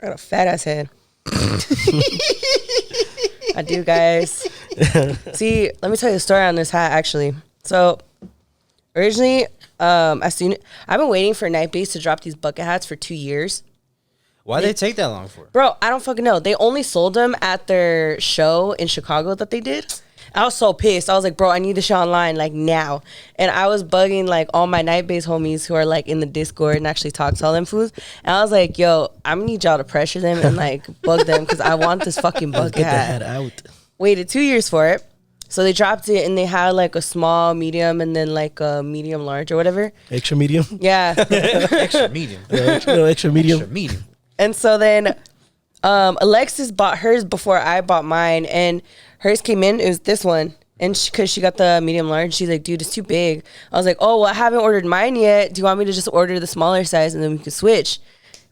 I got a fat ass head. I do, guys. See, let me tell you a story on this hat, actually. So, originally, I've been waiting for Nightbase to drop these bucket hats for 2 years. Why'd they take that long for? Bro, I don't fucking know. They only sold them at their show in Chicago that they did. I was so pissed. I was like, bro, I need this shit online, like, now. And I was bugging, like, all my Nightbase homies who are, like, in the Discord and actually talk to all them fools. And I was like, yo, I'm gonna need y'all to pressure them and, like, bug them because I want this fucking bucket hat. Get the hat out. Waited 2 years for it. So they dropped it and they had, like, a small, medium, and then, like, a medium large or whatever. Extra medium? Yeah. Extra medium. Extra medium. Extra medium. And so then Alexis bought hers before I bought mine, and hers came in. It was this one, and because she got the medium large, she's like, dude, it's too big. I was like, oh, well, I haven't ordered mine yet. Do you want me to just order the smaller size and then we can switch?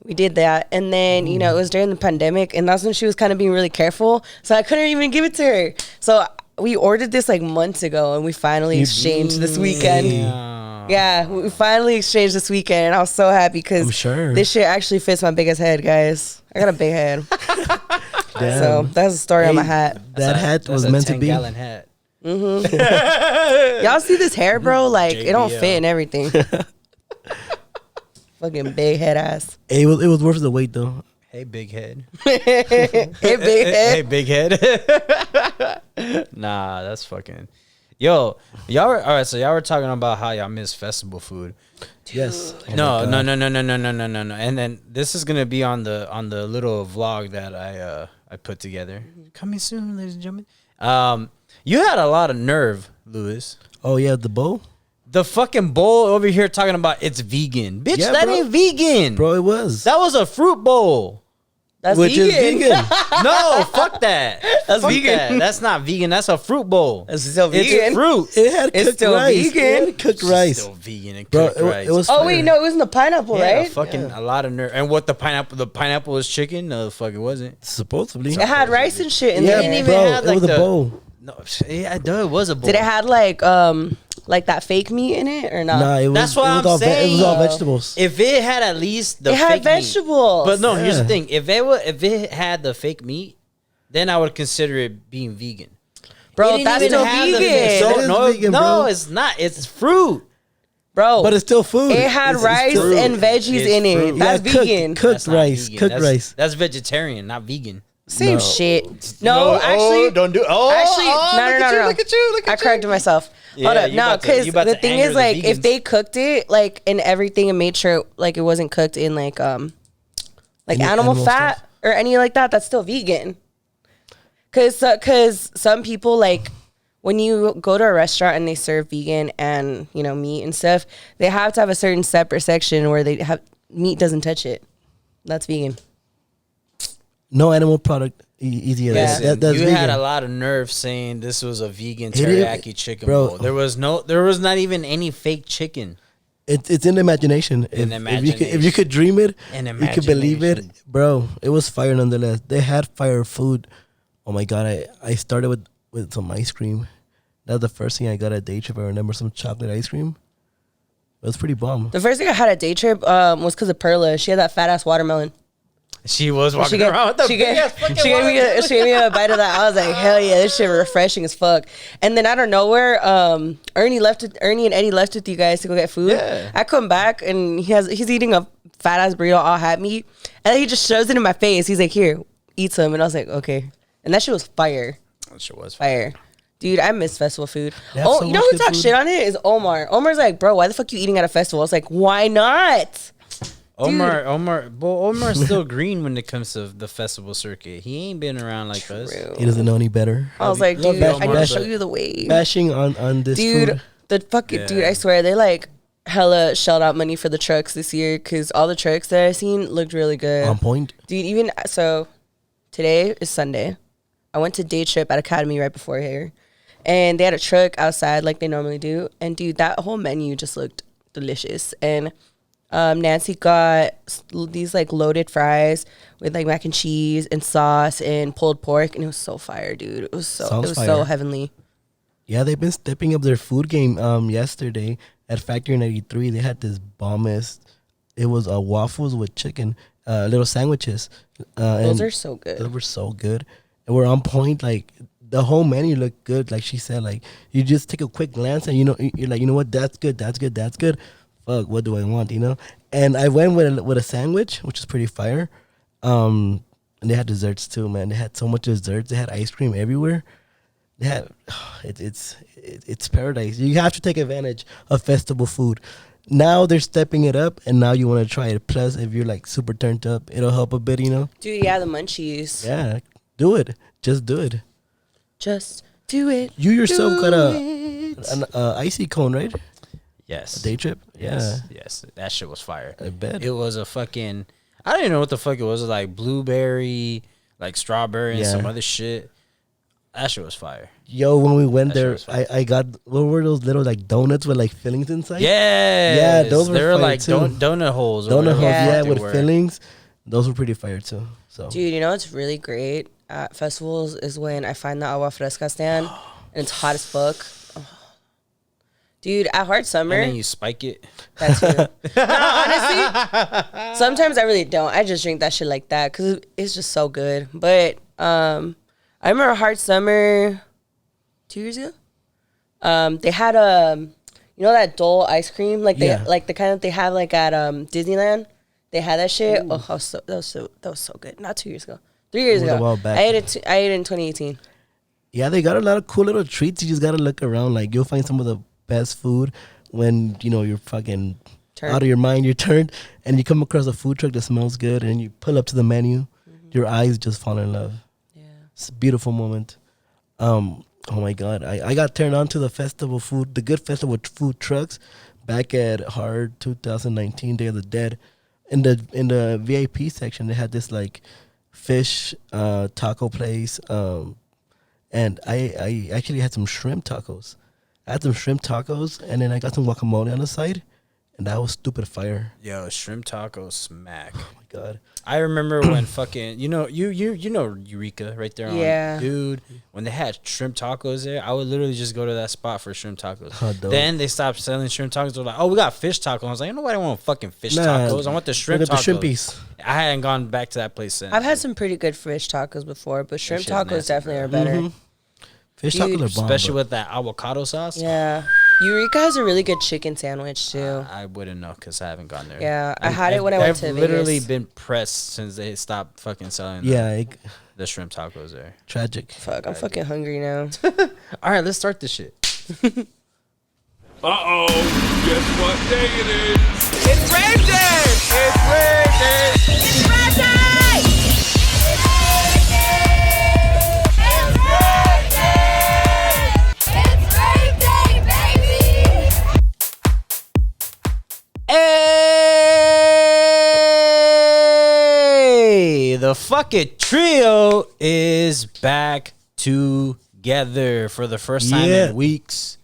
We did that, and then you know it was during the pandemic, and that's when she was kind of being really careful, so I couldn't even give it to her. So we ordered this like months ago, and we finally exchanged this weekend. Yeah, we finally exchanged this weekend, and I was so happy because this shit actually fits my biggest head, guys. I got a big head. So that's the story on my hat. That hat was meant to be. 10-gallon hat. Y'all see this hair, bro? Like, it don't fit and everything. Fucking big head ass. Hey, it was worth the wait, though. Hey, big head. Hey, big head. Hey, big head. Nah, that's fucking... Yo, y'all were... All right, so y'all were talking about how y'all miss festival food. Yes. No. And then this is gonna be on the little vlog that I put together. Coming soon, ladies and gentlemen. You had a lot of nerve, Lewis. Oh yeah, the bowl. The fucking bowl over here talking about it's vegan, bitch. Yeah, that bro. ain't vegan, Bro, it was. That was a fruit bowl. That's Which vegan. is vegan. No, fuck that. That's Fuck vegan. that. That's not vegan. That's a fruit bowl. It's still It's vegan. fruit. It had It's cooked still rice. vegan. It had cooked rice. Still vegan and Bro, cooked rice. it was Oh, fire. wait, no, it wasn't the pineapple, yeah, right? fucking a lot of nerve. And what the pineapple was chicken? No, the fuck it wasn't. Supposedly. It had rice and shit in Yeah, there. didn't even bro, have, it like, was a the- bowl. No, yeah, it was a bowl. Did it have like that fake meat in it or not? Nah, it was. That's what it was I'm all saying. It was all vegetables. If it had at least the it fake had meat. vegetables. But no, here's the Yeah. thing. If it had the fake meat, then I would consider it being vegan. Bro, It didn't that's even still have the- vegan. So, It is no, vegan, no, bro. it's not. It's fruit. Bro, But it's still food. it had It's rice still- and veggies It's in it. fruit. That's Yeah, vegan. Cooked That's not rice. vegan. Cooked That's, rice. That's vegetarian, not vegan. Same No. shit. No, actually, don't do. Oh, actually, oh, no. Look at you. I corrected myself. Yeah, Hold up, you no, about to- because you about the to thing anger is, the like, if vegans. they cooked it, like, in everything and made sure, like, it wasn't cooked in, like Any animal animal fat stuff? or any like that, that's still vegan. Because some people, like, when you go to a restaurant and they serve vegan and, you know, meat and stuff, they have to have a certain separate section where they have meat doesn't touch it. That's vegan. No animal product. Easy as Yeah. that. That's you vegan. had a lot of nerve saying this was a vegan It is- teriyaki chicken bro. bowl. There was not even any fake chicken. It's in the imagination. In If you could dream it, In you could believe it, imagination. bro. It was fire nonetheless. They had fire food. Oh my god! I started with some ice cream. That's the first thing I got at day trip. I remember some chocolate ice cream. It was pretty bomb. The first thing I had at day trip was because of Perla. She had that fat ass watermelon. She was walking She around with the she big gave, ass fucking she gave me watermelon. she gave me a bite of that. I was like, hell yeah, this shit refreshing as fuck. And then out of nowhere, Ernie and Eddie left with you guys to go get food. Yeah. I come back and he's eating a fat ass burrito, all hat meat, and then he just shoves it in my face. He's like, here, eat some, and I was like, okay. And that shit was fire, That shit was fire. Dude, I miss festival food. They have Oh, so you know much who good talks food. shit on it is Omar. Omar's like, bro, why the fuck you eating at a festival? I was like, why not? Omar's still green when it comes to the festival circuit. He ain't been around like us. True. He doesn't know any better. I was like, Love dude, I need to Omar, show but- you the way. Bashing on this Dude, food. the fucking dude, Yeah. I swear they like hella shelled out money for the trucks this year because all the trucks that I seen looked really good. On point. Dude, even so, today is Sunday. I went to day trip at Academy right before here, and they had a truck outside like they normally do. And dude, that whole menu just looked delicious. And Nancy got these like loaded fries with like mac and cheese and sauce and pulled pork, and it was so fire, dude. It was so Sounds so fire. heavenly. Yeah, they've been stepping up their food game. Yesterday at Factory 93, they had this bombest. It was waffles with chicken, little sandwiches. Those and are so good. Those were so good, and we're on point. Like the whole menu looked good. Like she said, like you just take a quick glance and you're like, you know what, that's good, that's good, that's good. Fuck, what do I want? And I went with a sandwich, which is pretty fire. And they had desserts too, man. They had so much desserts. They had ice cream everywhere. They had it's paradise. You have to take advantage of festival food. Now they're stepping it up, and now you want to try it. Plus, if you're like super turned up, it'll help a bit, Dude, yeah, the munchies. Yeah, do it. Just do it. Just do it. You yourself got an icy cone, right? Yes. A day trip? Yes. Yeah. Yes. That shit was fire. I bet. It was a fucking, I don't even know what the fuck it was. Like blueberry, like strawberry and some other shit. That shit was fire. Yo, when we went there, I got, what were those little like donuts with like fillings inside? Yeah, those were they were fire like too. donut holes. Donut holes, Yeah. with fillings. Those were pretty fire too. So, Dude, you know what's really great at festivals is when I find the agua fresca stand and it's hot as fuck. Oh. Dude, at Hard Summer. And then you spike it. That too. No, honestly, sometimes I really don't. I just drink that shit like that because it's just so good. But I remember Hard Summer 2 years ago. They had that Dole ice cream, like like the kind that they have like at Disneyland. They had that shit. Ooh. Oh, that was so good. Not 2 years ago, 3 years ago. A while back. I ate it in 2018. Yeah, they got a lot of cool little treats. You just gotta look around. Like you'll find some of the best food when you're fucking out of your mind. You're turned, and you come across a food truck that smells good, and you pull up to the menu. Mm-hmm. Your eyes just fall in love. It's a beautiful moment. Oh my God. I got turned on to the festival food, the good festival food trucks back at Hard 2019 Day of the Dead. In the VIP section, they had this like fish taco place. And I actually had some shrimp tacos. I had some shrimp tacos, and then I got some guacamole on the side. And that was stupid fire. Yo, shrimp tacos smack. Oh my God. I remember when fucking you know Eureka right there on dude. When they had shrimp tacos there, I would literally just go to that spot for shrimp tacos. Then they stopped selling shrimp tacos. They're like, oh, we got fish tacos. I was like, nobody want fucking fish tacos. I want the shrimp tacos. The shrimp piece. I hadn't gone back to that place since. I've had some pretty good fish tacos before, but shrimp tacos nasty, definitely are better. Mm-hmm. Fish tacos are bomb. Especially with that avocado sauce. Yeah. Eureka has a really good chicken sandwich too. I wouldn't know because I haven't gone there. Yeah, I had it when I went to Vegas. I've literally been pressed since they stopped fucking selling the shrimp tacos there. Tragic. Fuck, I'm fucking hungry now. All right, let's start this shit. Uh-oh, guess what day it is? It's Rave Day! It's Rave Day! It's Rave Day! Hey, the fucking trio is back together for the first time in weeks.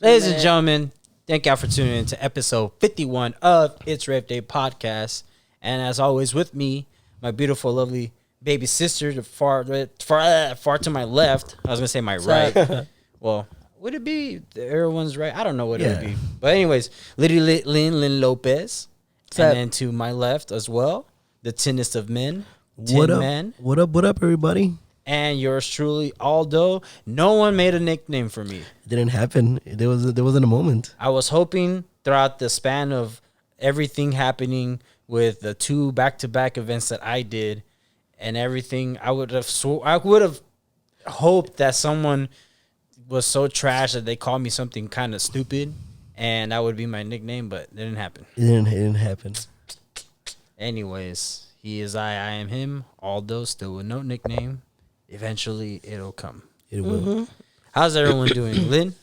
Ladies and gentlemen, thank y'all for tuning in to episode 51 of It's Rave Day podcast. And as always, with me, my beautiful, lovely baby sister, far to my left. I was gonna say my right. Well, would it be everyone's right? I don't know what it would be. But anyways, Lynn Lopez. And then to my left as well, the tinnest of men. What up? Man. What up, everybody? And yours truly, Aldo. No one made a nickname for me. It didn't happen. There wasn't a moment. I was hoping throughout the span of everything happening with the 2 back-to-back events that I did and everything, I would have hoped that someone was so trash that they called me something kind of stupid. And that would be my nickname, but it didn't happen. It didn't happen. Anyways, he is I am him. Aldo, still with no nickname. Eventually, it'll come. It will. How's everyone doing? Lynn?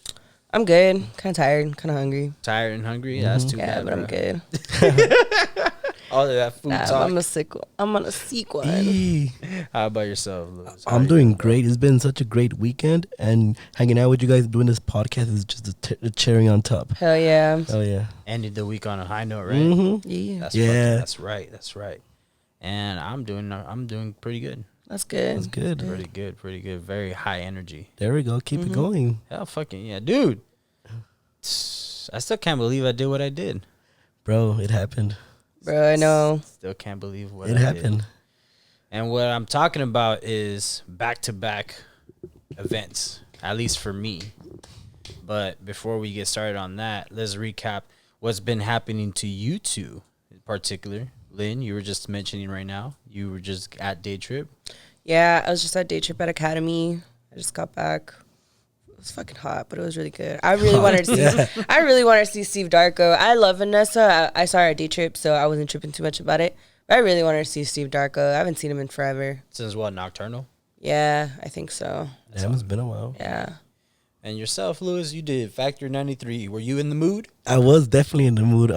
I'm good. Kind of tired. Kind of hungry. Tired and hungry? That's too bad, but I'm good. All of that food talk. I'm on a sick one. How about yourself, Louis? I'm doing great. It's been such a great weekend, and hanging out with you guys doing this podcast is just the cherry on top. Hell yeah. Hell yeah. Ended the week on a high note, right? Mm-hmm. Yeah. That's right. And I'm doing pretty good. That's good. That's good. Pretty good. Very high energy. There we go. Keep it going. Hell fucking yeah. Dude. I still can't believe I did what I did. Bro, it happened. Bro, I know. Still can't believe what It I happened. did. And what I'm talking about is back-to-back events, at least for me. But before we get started on that, let's recap what's been happening to you two in particular. Lynn, you were just mentioning right now, you were just at day trip. Yeah, I was just at day trip at Academy. I just got back. It was fucking hot, but it was really good. I really wanted to see. I really wanted to see Steve Darko. I love Vanessa. I saw her at day trip, so I wasn't tripping too much about it. But I really wanted to see Steve Darko. I haven't seen him in forever. Since what, Nocturnal? Yeah, I think so. Damn, it's been a while. Yeah. And yourself, Lewis, you did Factor 93. Were you in the mood? I was definitely in the mood.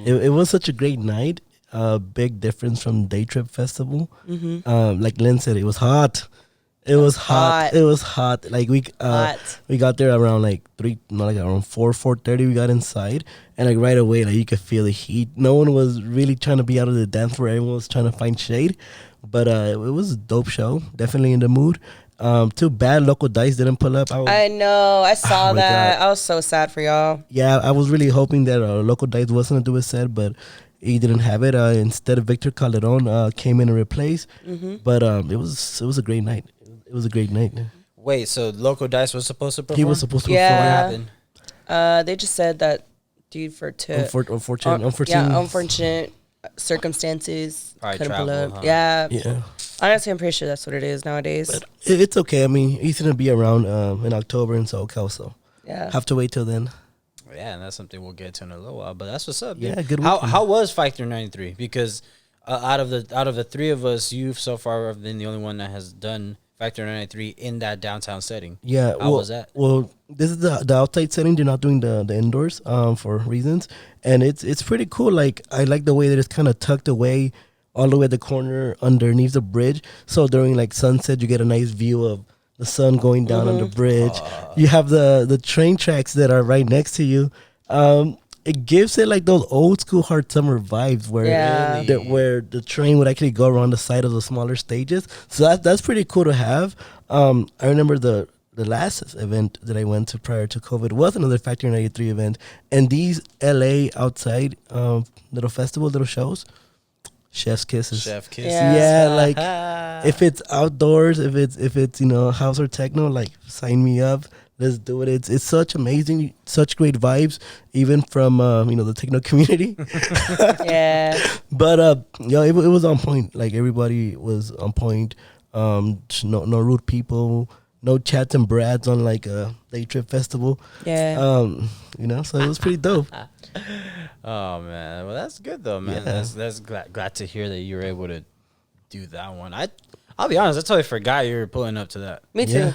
It was such a great night. Big difference from Day Trip Festival. Like Lynn said, it was hot. It was hot. It was hot. Like we got there around like around 4:30. We got inside, and like right away, like you could feel the heat. No one was really trying to be out of the dance floor. Everyone was trying to find shade. But it was a dope show. Definitely in the mood. Too bad Local Dice didn't pull up. I know. I saw that. God. I was so sad for y'all. Yeah, I was really hoping that Local Dice was going to do a set, but he didn't have it. Instead, Victor Calderon came in and replaced. But it was a great night. It was a great night. Wait, so Loco Dice was supposed to perform? He was supposed to Yeah. perform. What happened? They just said that dude unfortunate circumstances Probably couldn't pull travel, up. huh? Yeah. Yeah. Honestly, I'm pretty sure that's what it is nowadays. But it's okay. I mean, he's going to be around in October in SoCal, so Yeah. have to wait till then. Yeah, and that's something we'll get to in a little while. But that's what's up. Yeah, dude. good How weekend. how was Factor 93? Because out of the three of us, you've so far been the only one that has done Factor 93 in that downtown setting. Yeah. How was that? Well, this is the outside setting. They're not doing the indoors for reasons. And it's pretty cool. Like, I like the way that it's kind of tucked away all the way at the corner underneath the bridge. So during like sunset, you get a nice view of the sun going down on the bridge. You have the train tracks that are right next to you. It gives it like those old school hard summer vibes where Yeah. where the train would actually go around the side of the smaller stages. So that's pretty cool to have. I remember the last event that I went to prior to COVID was another Factory 93 event, and these LA outside little shows, chef's kisses. Chef Kiss. Yeah. Yeah, like if it's outdoors, if it's house or techno, like sign me up. Let's do it. It's such amazing, such great vibes, even from the techno community. Yeah. But it was on point. Like everybody was on point. No rude people, no chats and brads on like a day trip festival. Yeah. So it was pretty dope. Oh man, well that's good though, man. Yeah. That's glad to hear that you were able to do that one. I'll be honest, I totally forgot you were pulling up to that. Me too. Yeah.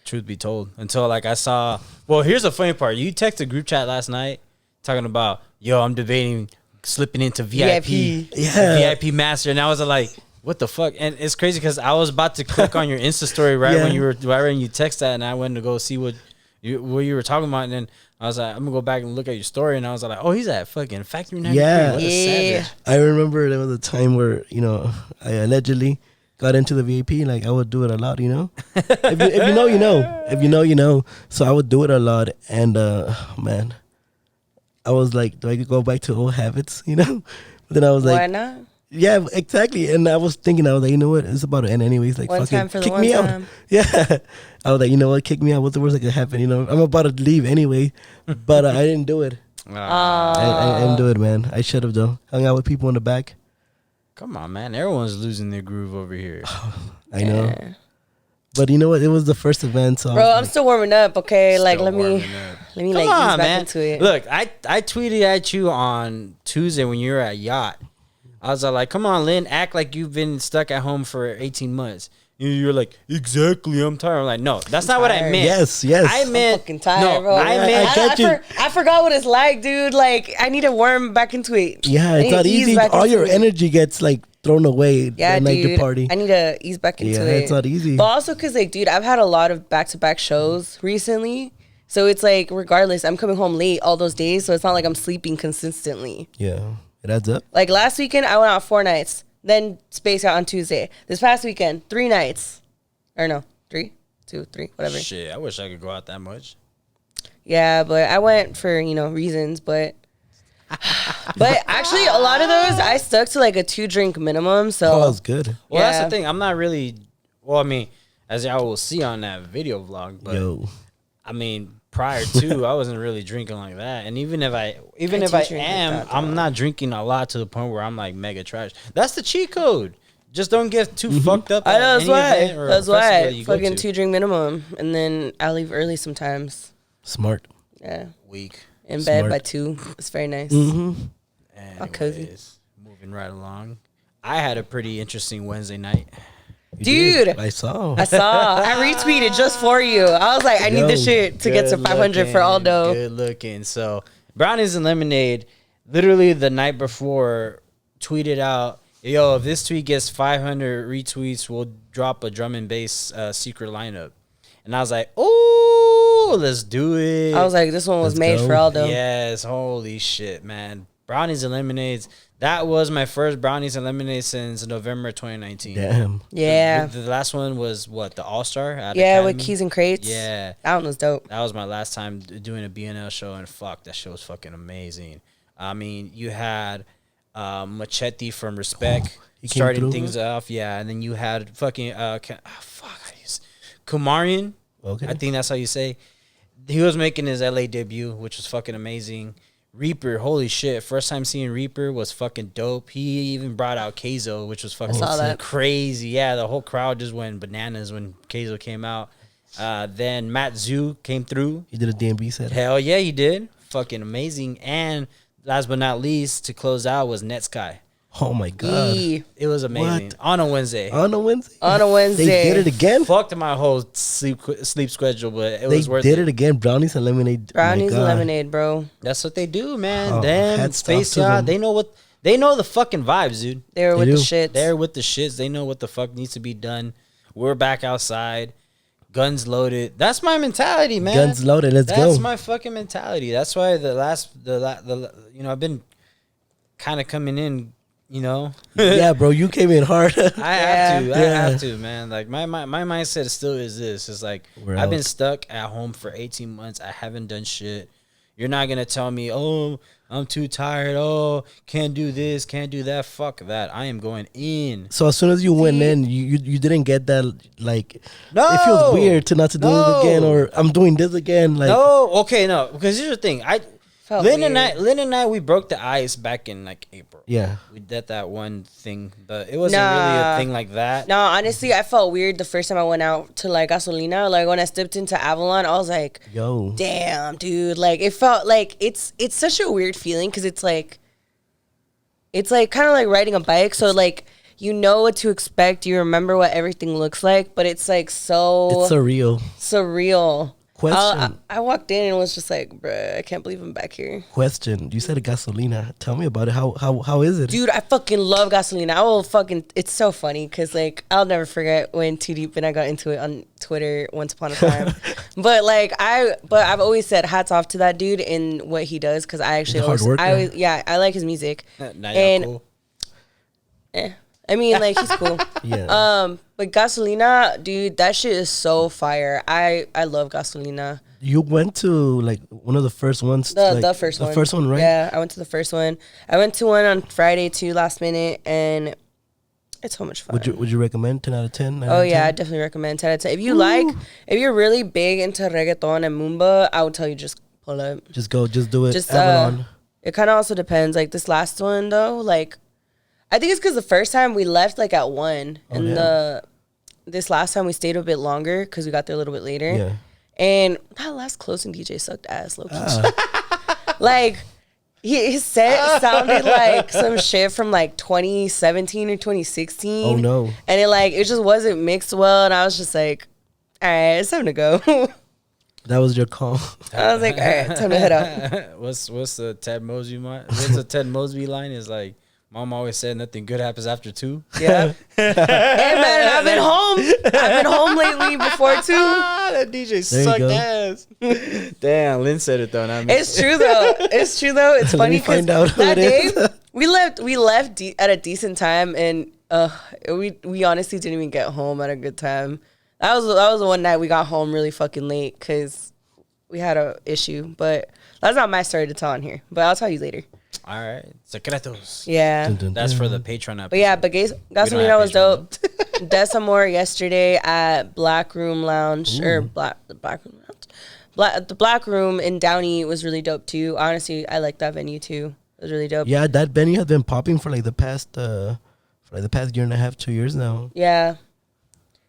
Truth be told, until like I saw. Well, here's the funny part. You texted group chat last night talking about, yo, I'm debating slipping into VIP. Yeah. VIP master, and I was like, what the fuck? And it's crazy because I was about to click on your Insta story right when you text that, and I went to go see what you were talking about, and then I was like, I'm gonna go back and look at your story, and I was like, oh, he's at fucking Factory 93. Yeah. What a savage. I remember there was a time where I allegedly got into the VIP. Like I would do it a lot. If you know, you know. If you know, you know. So I would do it a lot, and man, I was like, do I go back to old habits? But then I was Why like, not? yeah, exactly. And I was thinking, I was like, you know what? It's about to end anyways. Like, One fucking time for the kick one me time. out. Yeah. I was like, you know what? Kick me out. What's the worst that could happen? I'm about to leave anyway. But I didn't do it. I didn't do it, man. I should have, though. Hung out with people in the back. Come on, man. Everyone's losing their groove over here. I know. Yeah. But you know what? It was the first event. So Bro, I'm still warming up, okay? Like, Still let me warming up. like Come ease on, back man. into it. Look, I tweeted at you on Tuesday when you were at Yacht. I was like, come on, Lynn, act like you've been stuck at home for 18 months. You're like, exactly, I'm tired. I'm like, no, that's not what I tired. meant. Yes. I meant, I'm fucking tired, bro. I meant, I get you. I forgot what it's like, dude. Like, I need to warm back into it. Yeah, I it's need not to ease easy. back All into your it. energy gets like thrown away Yeah, the night dude. you party. I need to ease back into Yeah, it. it's not easy. But also because, like, dude, I've had a lot of back-to-back shows recently. So it's like, regardless, I'm coming home late all those days. So it's not like I'm sleeping consistently. Yeah, it adds up. Like, last weekend, I went out 4 nights. Then spaced out on Tuesday. This past weekend, 3 nights. Or no, 3, 2, 3, whatever. shit, I wish I could go out that much. Yeah, but I went for, reasons. But But actually, a lot of those I stuck to like a 2-drink minimum. So Oh, that's good. Well, that's Yeah. the thing. I'm not really. Well, I mean, as y'all will see on that video vlog, but Yo, I mean, prior to, I wasn't really drinking like that. And even if I do drink like am, that, I'm not drinking a lot to the point where I'm like mega trash. That's the cheat code. Just don't get too fucked up. I know at that's any why. event or That's festival why that you go fucking to. 2-drink minimum, and then I leave early sometimes. smart. Yeah, Weak. in bed Smart. by 2. It's very nice. Anyways, cozy. moving right along. I had a pretty interesting Wednesday night. You Dude. did. I saw. I saw. I retweeted just for you. I was like, I need this Yo, shit to get to Good 500 for looking, Aldo. Good looking. So brownies and lemonade. Literally the night before, tweeted out, "Yo, if this tweet gets 500 retweets, we'll drop a drum and bass secret lineup." And I was like, "Oh, let's do it." I was like, this one was Let's made go. for Aldo. Yes, holy shit, man. Brownies and lemonades. That was my first brownies and lemonade since November 2019. Damn. Yeah. The last one was what, the All Star? Yeah, with keys and crates. Yeah. That one was dope. That was my last time doing a BNL show, and fuck, that show was fucking amazing. I mean, you had Machete from Respect he came starting through? things off, yeah, and then you had fucking Kumarian. Okay. I think that's how you say. He was making his LA debut, which was fucking amazing. Reaper, holy shit! First time seeing Reaper was fucking dope. He even brought out Keizo, which was fucking saw that. crazy. Yeah, the whole crowd just went bananas when Keizo came out. Then Matt Zhu came through. He did a DMB set. Hell yeah, he did. Fucking amazing. And last but not least, to close out was Netsky. Oh my god. Yee. It was amazing. What? On a Wednesday. On a Wednesday. On a Wednesday. They did it again. Fucked my whole sleep schedule, but it They was worth did it. it again. Brownies and lemonade. My Brownies and God. lemonade, bro. That's what they do, man. Oh, Them, hats off Space to Yacht, them. they know the fucking vibes, dude. They were They with the do. shits. They're with the shits. They know what the fuck needs to be done. We're back outside. Guns loaded. That's my mentality, man. Guns loaded. Let's That's go. my fucking mentality. That's why I've been kind of coming in, Yeah, bro. You came in hard. I have to. Yeah. I have to, man. Like my mindset still is this. It's like We're I've been out. stuck at home for 18 months. I haven't done shit. You're not gonna tell me, oh, I'm too tired. Oh, can't do this, can't do that. Fuck that. I am going in. So as soon as you went in, you didn't get that like. No. It feels weird to not to do No. it again, or I'm doing this again. Like No, okay, no. Because here's the thing. Felt Lynn weird. and I, we broke the ice back in like April. yeah. We did that one thing, but it wasn't really Nah. a thing like that. No, honestly, I felt weird the first time I went out to like Gasolina. Like when I stepped into Avalon, I was like, Yo. damn, dude. Like it felt like it's such a weird feeling because it's like kind of like riding a bike. So like you know what to expect. You remember what everything looks like, but it's like so It's surreal. surreal. Question. I walked in and was just like, bruh, I can't believe I'm back here. Question. You said a gasolina. Tell me about it. How is it? Dude, I fucking love Gasolina. I will fucking, it's so funny because like I'll never forget when Too Deep and I got into it on Twitter once upon a time. but I've always said hats off to that dude and what he does because I actually He's a hard worker. I like his music. Now y'all And cool. I mean, like he's cool. Yeah. But Gasolina, dude, that shit is so fire. I love Gasolina. You went to like one of the first ones. The like, first one. The first one, right? Yeah, I went to the first one. I went to one on Friday too, last minute, and it's so much fun. Would you recommend 10 out of 10? 9 out Oh of yeah, I 10? definitely recommend 10 out of 10. If you're really big into reggaeton and mumba, I would tell you just pull up. Just go. Just do it. Just Avalon. it kind of also depends. Like this last one though, like I think it's because the first time we left like at 1, and yeah. this last time we stayed a bit longer because we got there a little bit later. Yeah. And that last closing DJ sucked ass, low key. Like his set sounded like some shit from like 2017 or 2016. Oh no. And it just wasn't mixed well, and I was just like, all right, it's time to go. That was your call. I was like, all right, time to head out. What's the Ted Mosby line? What's the Ted Mosby line? Is like, Mom always said nothing good happens after 2. Yeah. Hey man, I've been home lately before too. That DJ There you sucked go. ass. Damn, Lynn said it though. Not me. It's true though. It's Let funny me because find out who that it day is. we left at a decent time, and we honestly didn't even get home at a good time. That was the one night we got home really fucking late because we had a issue. But that's not my story to tell on here. But I'll tell you later. All right, secretos. Yeah. Dun, dun, That's for the dun. Patreon episode. But yeah, but Gasolina have was Patreon. dope. Desamore yesterday at Black Room Lounge or the Black Room Lounge. The Black Room in Downey was really dope too. Honestly, I like that venue too. It was really dope. Yeah, that venue has been popping for like the past year and a half, 2 years now. Yeah.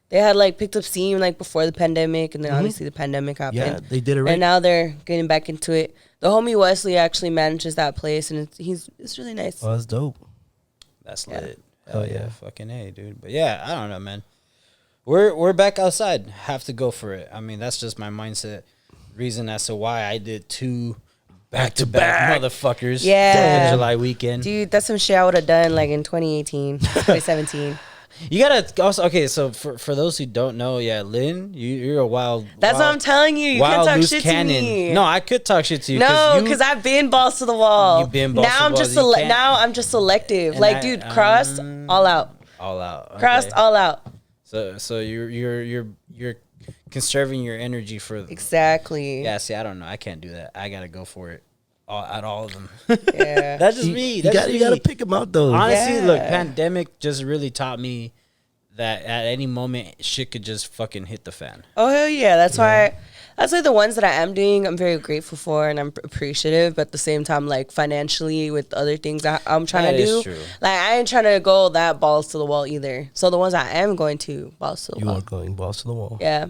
They had like picked up steam like before the pandemic, and then obviously the pandemic happened. Yeah, they did it right. And now they're getting back into it. The homie Wesley actually manages that place, and it's really nice. Oh, that's dope. That's Yeah. lit. Oh, Hell yeah. fucking A, dude. But yeah, I don't know, man. We're back outside. Have to go for it. I mean, that's just my mindset. Reason as to why I did 2 back-to-back motherfuckers. Yeah. for July weekend. Dude, that's some shit I would have done like in 2018, 2017. You gotta also so for those who don't know, yeah, Lynn, you're a wild. That's what I'm telling you. You can't talk shit to me. No, I could talk shit to you. No, because I've been balls to the wall. You've been balls now to I'm the just wall, you can't- now I'm just selective. And Like, dude, crossed all out. all out. Crossed Okay. all out. So you're conserving your energy for Exactly. Yeah, see, I don't know. I can't do that. I gotta go for it. At all of them. Yeah. That's just me. You That's got just to me. pick them out though. Honestly, look, Yeah. pandemic just really taught me that at any moment shit could just fucking hit the fan. Oh hell yeah. That's why the ones that I am doing, I'm very grateful for and I'm appreciative, but at the same time, like financially with other things I'm trying That to is do. true. Like I ain't trying to go that balls to the wall either. So the ones I am going to, balls to the You wall. are going balls to the wall. Yeah.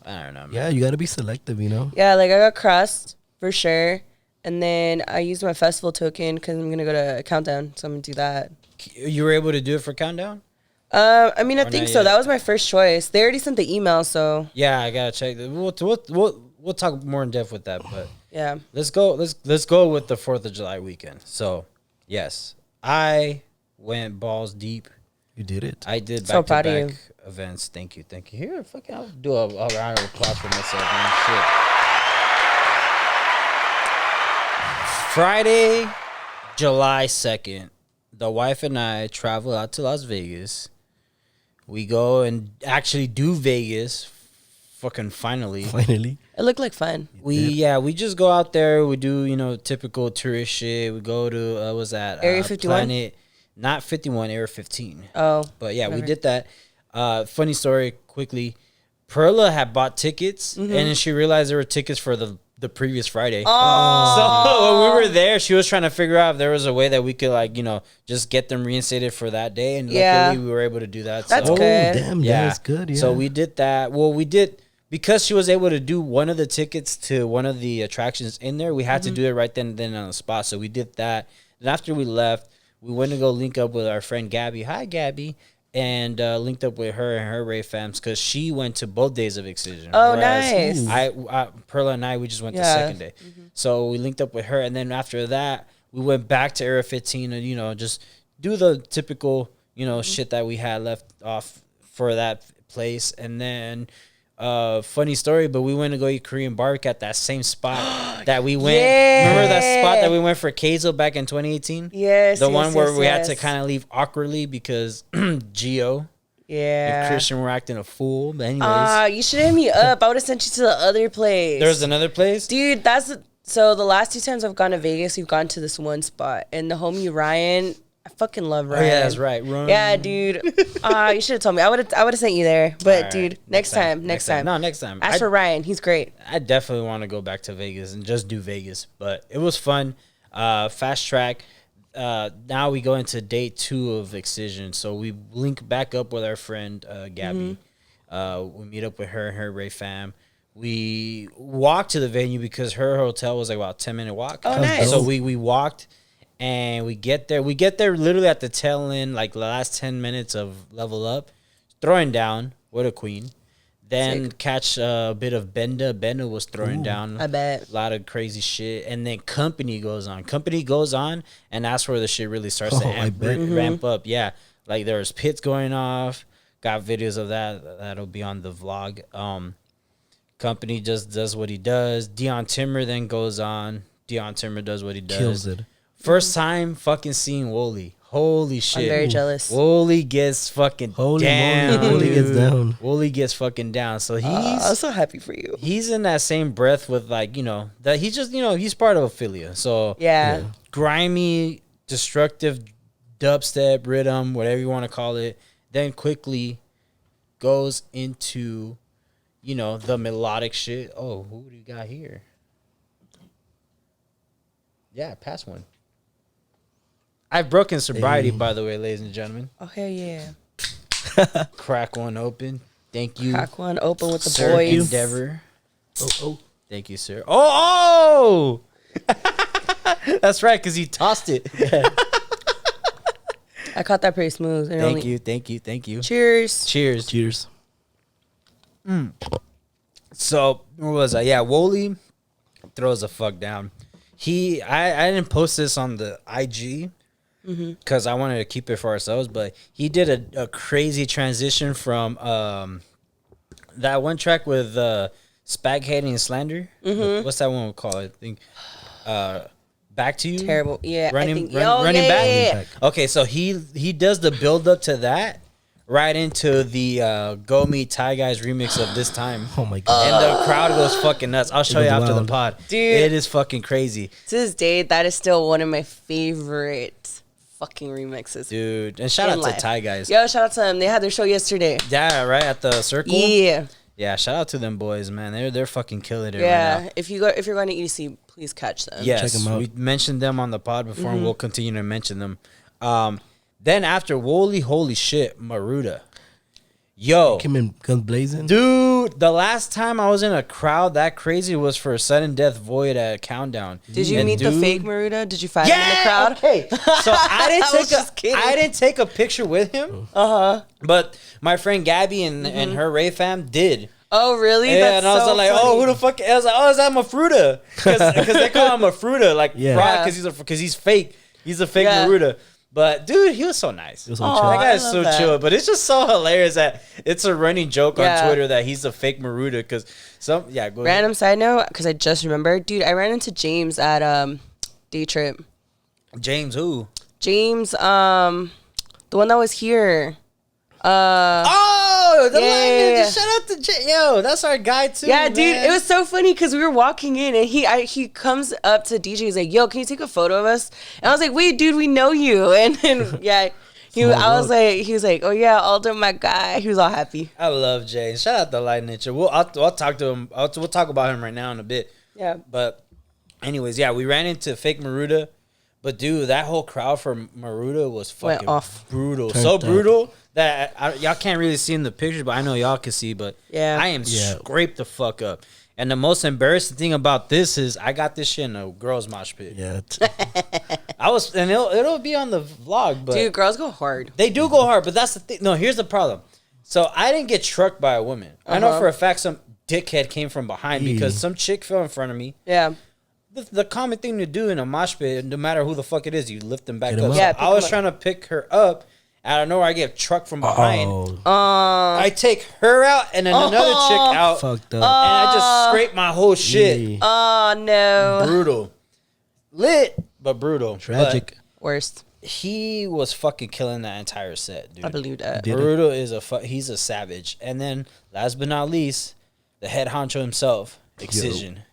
I don't know, man. Yeah, you got to be selective, you know. Yeah, like I got crust for sure. And then I used my festival token because I'm going to go to Countdown. So I'm going to do that. You were able to do it for Countdown? I mean, I Or think not so. yet? That was my first choice. They already sent the email, so Yeah, I gotta check. We'll talk more in depth with that, but yeah. let's go with the 4th of July weekend. So yes, I went balls deep. You did it. I did So proud of back-to-back events. Thank you. Here, fucking, I'll do a round of applause for myself, man. Shit. Friday, July 2nd, the wife and I travel out to Las Vegas. We go and actually do Vegas. Fucking finally. Finally. It looked like fun. We just go out there. We do, typical tourist shit. We go to, what was that? Area 51? Planet, not 51, Area 15. Oh. But yeah, we whatever. did that. Funny story, quickly. Perla had bought tickets, and then she realized there were tickets for the previous Friday. So when we were there, she was trying to figure out if there was a way that we could, just get them reinstated for that day. And Yeah. luckily, we were able to do that. That's so, Oh, good. damn. Yeah, that's good. Yeah. So we did that. Well, we did. Because she was able to do one of the tickets to one of the attractions in there, we had to do it right then and then on the spot. So we did that. And after we left, we went to go link up with our friend Gabby. Hi, Gabby. And linked up with her and her Rave fams because she went to both days of Excision. Oh, Whereas nice. Perla and I, we just went the Yeah. second day. So we linked up with her. And then after that, we went back to Area 15 and, just do the typical, shit that we had left off for that place. And then... funny story, but we went to go eat Korean barbecue at that same spot that we went. Yeah. Remember that spot that we went for Keizo back in 2018? Yes. The yes, one where yes, we had to yes. kind of leave awkwardly because Gio Yeah. and Christian were acting a fool. But anyways, You should hit me up. I would have sent you to the other place. there's another place. Dude, so the last 2 times I've gone to Vegas, we've gone to this one spot. And the homie Ryan, I fucking love Ryan. Oh yeah, that's right. Run. Yeah, dude. You should have told me. I would have sent you there. But All right. dude, next time. No, next time. Ask for Ryan. He's great. I definitely want to go back to Vegas and just do Vegas, but it was fun. Fast track. Now we go into day 2 of Excision, so we link back up with our friend Gabby. We meet up with her and her Ray fam. We walk to the venue because her hotel was like about 10-minute walk. Oh, nice. So we walked and we get there. We get there literally at the tail end, like the last 10 minutes of Level Up, throwing down. What a queen. Then catch a bit of Benda. Benda was throwing down. I bet. A lot of crazy shit. And then Company goes on. Company goes on, and that's where the shit really starts to I bet. ramp up. Yeah. Like there was pits going off. Got videos of that. That'll be on the vlog. Company just does what he does. Dion Timmer then goes on. Dion Timmer does what he does. Kills it. First time fucking seeing Wooly. Holy shit. I'm very jealous. Wooly gets fucking down. moly. Wooly gets down. Wooly gets fucking down. So I'm so happy for you. he's in that same breath with like, you know, that he's just, you know, he's part of Ophelia. So Yeah. grimy, destructive dubstep, rhythm, whatever you want to call it, then quickly goes into, you know, the melodic shit. Oh, who do you got here? Yeah, pass one. I've broken sobriety, by the way, ladies and gentlemen. Oh, hell yeah. Crack one open. Thank you. Crack one open with the Sir boys. Endeavor. Oh. Thank you, sir. Oh! That's right, because he tossed it. I caught that pretty smooth. Thank you. Cheers. Cheers. Cheers. So, where was I? Yeah, Wooly throws a fuck down. I didn't post this on the IG because I wanted to keep it for ourselves, but he did a crazy transition from that one track with Spaghetti and Slander. What's that one called? I think Back to You. Terrible. Yeah. Running yeah, back. yeah. Okay, so he does the build up to that right into the Go Meet Thai Guys remix of This Time. Oh my god. And the crowd goes fucking nuts. I'll show you goes after the wild. pod. Dude. It is fucking crazy. To this day, that is still one of my favorite fucking remixes. Dude. And shout in out life. to Thai Guys. Yo, shout out to them. They had their show yesterday. Yeah, right at the circle. Yeah. Yeah, shout out to them boys, man. They're fucking killing it right Yeah. now. If you're going to EDC, please catch them. Yes, Check 'em out. we mentioned them on the pod before, and we'll continue to mention them. Then after Wooly, holy shit, Maruda. Yo, Came in guns blazing. dude, the last time I was in a crowd that crazy was for Sudden Death Void at Countdown. Did you And meet the dude- fake Maruda? Did you find him in the crowd? Okay. So I was just kidding. didn't take a picture with him. But my friend Gabby and her Rave fam did. Oh, really? Yeah, That's and I was so like, funny. oh, who the fuck? I was like, oh, is that Mafruda? Because they call him Mafruda, like Yeah. fraud, because he's fake. He's a fake Yeah. Maruda. But dude, he was so nice. It was so Aw, chill. That guy's I love so that. chill, but it's just so hilarious that it's a running joke Yeah. on Twitter that he's a fake Maruda because go ahead. Random side note, because I just remembered, dude, I ran into James at Day Trip. James who? James, the one that was here. Oh, the Yeah, line yeah, dude. yeah. Shout out to Yo, that's our guy too. Yeah, dude, man. it was so funny because we were walking in and he comes up to DJ. He's like, "Yo, can you take a photo of us?" And I was like, "Wait, dude, we know you." And then yeah, he was like, "Oh yeah, Aldo, my guy." He was all happy. I love Jay. Shout out to Light Nature. I'll talk to him. We'll talk about him right now in a bit. Yeah. But anyways, yeah, we ran into fake Maruda. But dude, that whole crowd for Maruda was Went fucking off. brutal. Turned So up. brutal that y'all can't really see in the pictures, but I know y'all can see. But Yeah. I am Yeah. scraped the fuck up. And the most embarrassing thing about this is I got this shit in a girls' mosh pit. Yeah. And it'll be on the vlog, but Dude, girls go hard. they do go hard. But that's the thing. No, here's the problem. So I didn't get trucked by a woman. I know for a fact some dickhead came from behind because some chick fell in front of me. Yeah. The common thing to do in a mosh pit, no matter who the fuck it is, you lift them back Get up. 'em So up. Yeah, pick I was 'em up. trying to pick her up. Out of nowhere, I get trucked from behind. Oh, I take her out and then another chick out. fucked up. And I just scrape my whole shit. Yeah. Oh no. Brutal. Lit, but brutal. Tragic. Worst. But he was fucking killing that entire set, dude. I believe that. Did it. Naruto is he's a savage. And then, last but not least, the head honcho himself, Excision.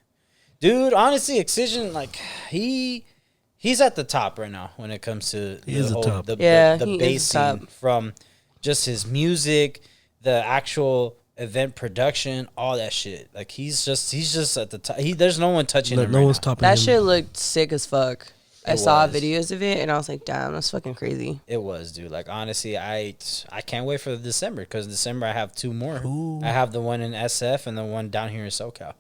Dude, honestly, Excision, like, he's at the top right now when it comes to He is the top. the Yeah, the he bass is the top. scene, from just his music, the actual event production, all that shit. Like, he's just at the top. There's no one touching him No right one's now. topping That him. shit looked sick as fuck. I It saw was. videos of it and I was like, damn, that's fucking crazy. It was, dude. Like, honestly, I can't wait for December, because December I have two more. Ooh. I have the one in SF and the one down here in SoCal.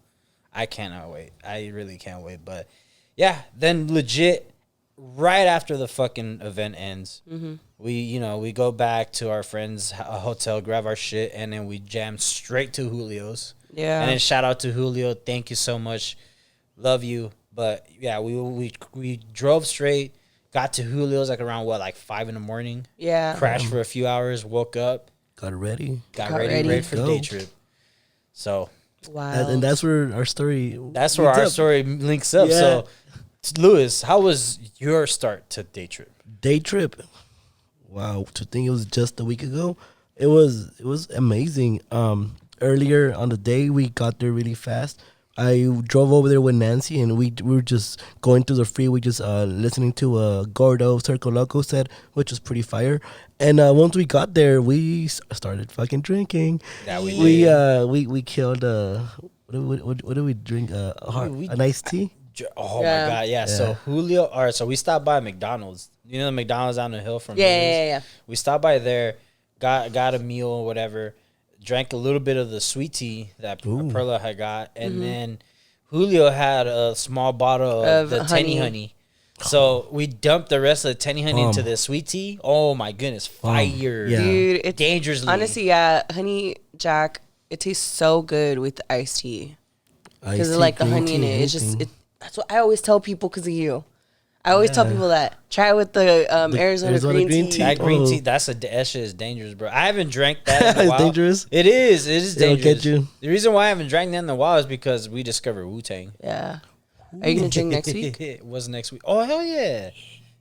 I cannot wait. I really can't wait. But yeah, then legit, right after the fucking event ends, we go back to our friend's hotel, grab our shit, and then we jam straight to Julio's. Yeah. And then shout out to Julio. Thank you so much. Love you. But yeah, we drove straight, got to Julio's like around 5 a.m. Yeah. Crashed for a few hours, woke up, Got ready. got Got ready ready. for the Go. day trip. So Wow. And that's where our story. that's where our leads up. story links up. Yeah. So Lewis, how was your start to day trip? Day trip. Wow, to think it was just a week ago. It was amazing. Earlier on the day we got there really fast. I drove over there with Nancy and we were just going through the freeway, just listening to Gordo Circo Loco set, which was pretty fire. And once we got there, we started fucking drinking. Yeah, we we killed what did we drink? An iced tea. Oh my god, yeah. So Julio, all right. So we stopped by McDonald's. You know the McDonald's down the hill from Yeah. We stopped by there, got a meal or whatever, drank a little bit of the sweet tea that Perla had got, and then Julio had a small bottle of the Tenny Honey. So we dumped the rest of the Tenny Honey into the sweet tea. Oh my goodness, fire, dude! It's dangerously. Honestly, yeah, honey Jack. It tastes so good with the iced tea because of like the honey in it. It's just that's what I always tell people because of you. I always tell people that try it with the Arizona green tea. That green tea, that shit is dangerous, bro. I haven't drank that in a while. It's dangerous? It is dangerous. It'll get you. The reason why I haven't drank that in a while is because we discovered Wu-Tang. Yeah. Are you gonna drink next week? It was next week. Oh hell yeah,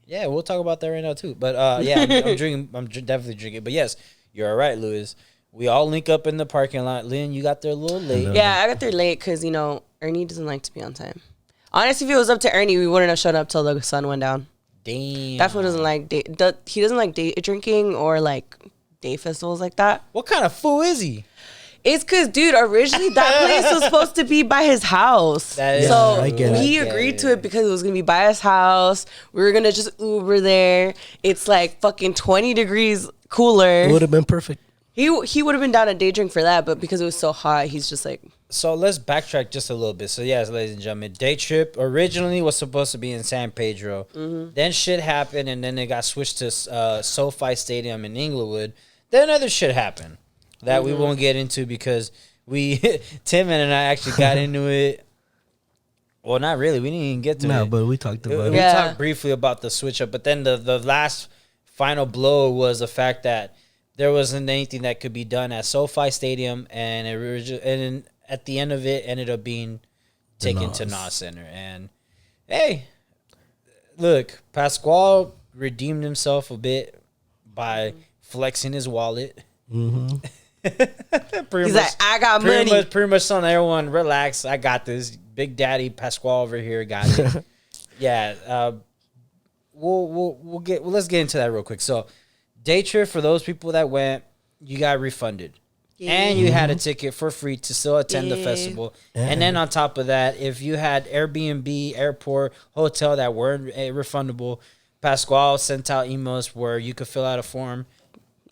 yeah. We'll talk about that right now too. But yeah, I'm drinking. I'm definitely drinking. But yes, you're all right, Lewis. We all link up in the parking lot. Lynn, you got there a little late. Yeah, I got there late because Ernie doesn't like to be on time. Honestly, if it was up to Ernie, we wouldn't have shown up till the sun went down. Damn. That fool doesn't like he doesn't like day drinking or like day festivals like that. What kind of fool is he? It's because, dude, originally that place was supposed to be by his house. So he agreed to it because it was going to be by his house. We were going to just Uber there. It's like fucking 20 degrees cooler. It would have been perfect. He would have been down a day drink for that, but because it was so hot, he's just like... So let's backtrack just a little bit. So yes, ladies and gentlemen, day trip originally was supposed to be in San Pedro. Then shit happened, and then it got switched to SoFi Stadium in Inglewood. Then other shit happened that we won't get into because Tim and I actually got into it. Well, not really. We didn't even get to it. No, but we talked about it. We talked briefly about the switch up, but then the last final blow was the fact that there wasn't anything that could be done at SoFi Stadium, and at the end of it ended up being taken to Nas Center. And hey, look, Pasquale redeemed himself a bit by flexing his wallet. He's like, I got money. Pretty much telling everyone, relax, I got this. Big Daddy Pasquale over here got it. Yeah, let's get into that real quick. So, day trip for those people that went, you got refunded. And you had a ticket for free to still attend the festival. And then on top of that, if you had Airbnb, airport, hotel that weren't refundable, Pasquale sent out emails where you could fill out a form.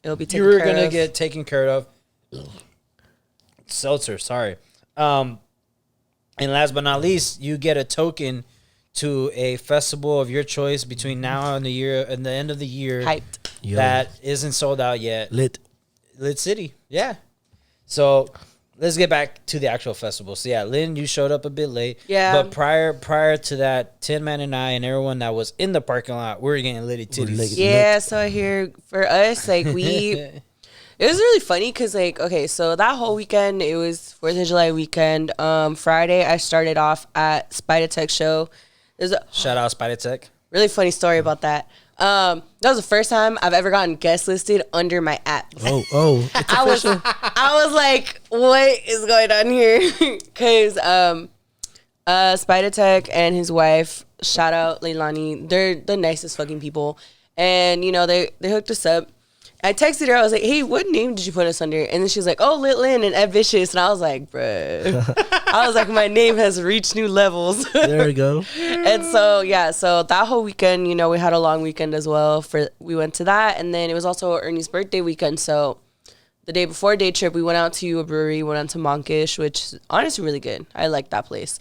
It'll be taken care of. You were going to get taken care of. Seltzer, sorry. And last but not least, you get a token to a festival of your choice between now and the end of the year. Hyped. That isn't sold out yet. Lit City. Yeah. So let's get back to the actual festival. So yeah, Lynn, you showed up a bit late. Yeah. But prior to that, Tin Man and I and everyone that was in the parking lot, we were getting litty titties. Yeah. So here for us, like it was really funny because like, okay, so that whole weekend, it was 4th of July weekend. Friday, I started off at SIDEPIECE show. Shout out SIDEPIECE. Really funny story about that. That was the first time I've ever gotten guest listed under my app. Oh, it's official. I was like, what is going on here? Because SIDEPIECE and his wife, shout out Leilani, they're the nicest fucking people. And, they hooked us up. I texted her. I was like, hey, what name did you put us under? And then she was like, oh, Lit Lynn and Ed Vicious. And I was like, bruh. I was like, my name has reached new levels. There we go. And so, yeah. So that whole weekend, we had a long weekend as well. We went to that. And then it was also Ernie's birthday weekend. So the day before day trip, we went out to a brewery, went out to Monkish, which is honestly really good. I like that place.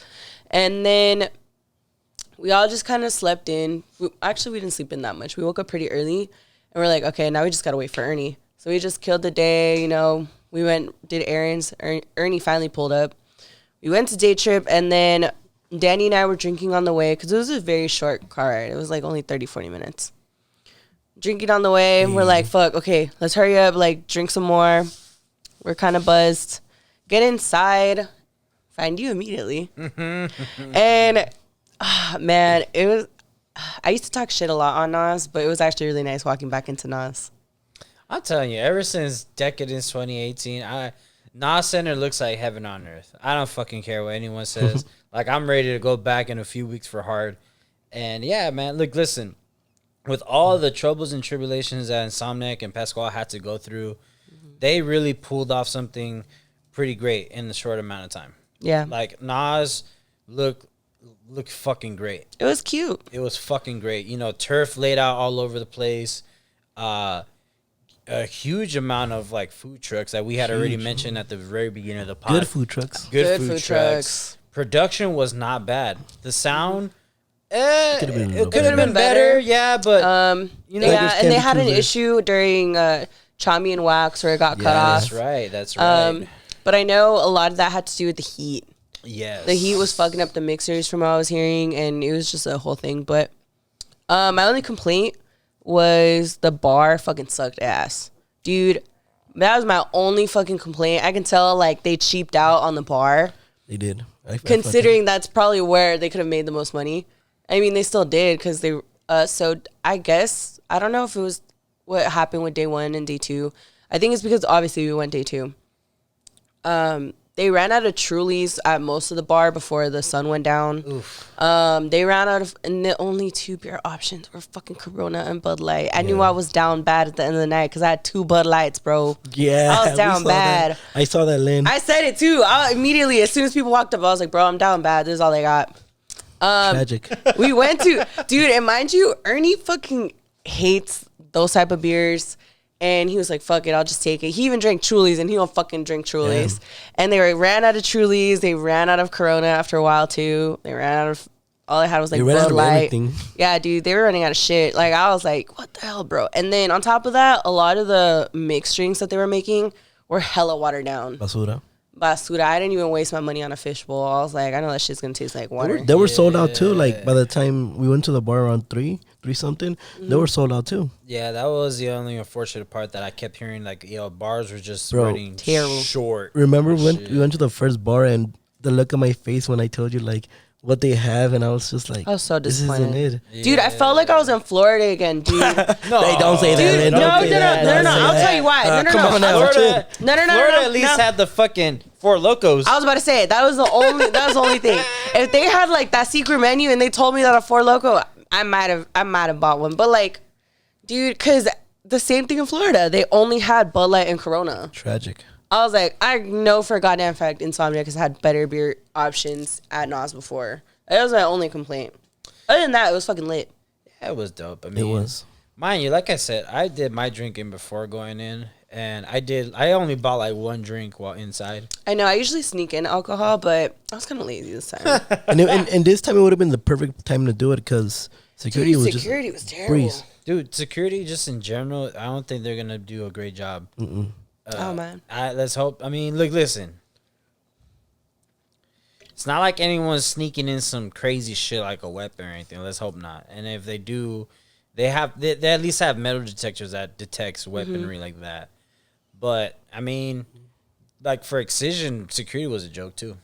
And then we all just kind of slept in. Actually, we didn't sleep in that much. We woke up pretty early. And we're like, okay, now we just got to wait for Ernie. So we just killed the day, We went, did errands. Ernie finally pulled up. We went to day trip, and then Danny and I were drinking on the way because it was a very short car ride. It was like only 30, 40 minutes. Drinking on the way, and we're like, fuck, okay, let's hurry up, drink some more. We're kind of buzzed. Get inside. Find you immediately. And Man, it was. I used to talk shit a lot on Nas, but it was actually really nice walking back into Nas. I'm telling you, ever since Decadence 2018, Nas Center looks like heaven on earth. I don't fucking care what anyone says. Like, I'm ready to go back in a few weeks for Hard. And yeah, man, look, listen, with all the troubles and tribulations that Insomniac and Pasquale had to go through, they really pulled off something pretty great in the short amount of time. Yeah. Like, Nas looked fucking great. It was cute. It was fucking great. You know, turf laid out all over the place. A huge amount of like food trucks that we had already mentioned at the very beginning of the pod. Good food trucks. Good food trucks. Production was not bad. The sound, it could have been better. Yeah, but you know, yeah, and they had an issue during Chami and Wax where it got cut off. That's right. But I know a lot of that had to do with the heat. Yes, the heat was fucking up the mixers from what I was hearing, and it was just a whole thing. But my only complaint was the bar fucking sucked ass. Dude, that was my only fucking complaint. I can tell, like, they cheaped out on the bar. They did. Considering that's probably where they could have made the most money. I mean, they still did because they... so, I guess... I don't know if it was what happened with day 1 and day 2. I think it's because, obviously, we went day 2. They ran out of Trulies at most of the bar before the sun went down. Oof. They ran out of, and the only 2 beer options were fucking Corona and Bud Light. I knew I was down bad at the end of the night because I had 2 Bud Lights, bro. Yeah, I was down bad. I saw that, Lynn. I said it too. Immediately, as soon as people walked up, I was like, bro, I'm down bad. This is all I got. Tragic. We went to, dude, and mind you, Ernie fucking hates those type of beers. And he was like, fuck it, I'll just take it. He even drank Trulies, and he don't fucking drink Trulies. Yeah. And they ran out of Trulies. They ran out of Corona after a while, too. They ran out of... All I had was, like, Bud Light. Yeah, dude, they were running out of shit. Like, I was like, what the hell, bro? And then, on top of that, a lot of the mixed drinks that they were making were hella watered down. Basura. I didn't even waste my money on a fishbowl. I was like, I know that shit's gonna taste like water. They were sold out, too. Like, by the time we went to the bar around 3 something, they were sold out, too. Yeah, that was the only unfortunate part that I kept hearing. Like, bars were just running short. Remember when we went to the first bar and the look on my face when I told you, like, what they have, and I was just like, I was so disappointed. This isn't it. Dude, I felt like I was in Florida again, dude. No, they don't say that. Dude, no. I'll tell you why. Come on now. Florida at least had the fucking Four Locos. I was about to say that was the only thing. If they had like that secret menu and they told me that a Four Loco, I might have bought one. But like, dude, because the same thing in Florida, they only had Bud Light and Corona. Tragic. I was like, I know for a goddamn fact Insomniac has had better beer options at Nas before. That was my only complaint. Other than that, it was fucking lit. Yeah, it was dope. I mean, it was. Mind you, like I said, I did my drinking before going in, and I only bought like 1 drink while inside. I know, I usually sneak in alcohol, but I was kind of lazy this time. and this time it would have been the perfect time to do it because security was terrible. Breeze. Dude, security just in general, I don't think they're going to do a great job. Oh, man. Let's hope. I mean, look, listen. It's not like anyone's sneaking in some crazy shit like a weapon or anything. Let's hope not. And if they do, they at least have metal detectors that detects weaponry like that. But, I mean, like for Excision, security was a joke too.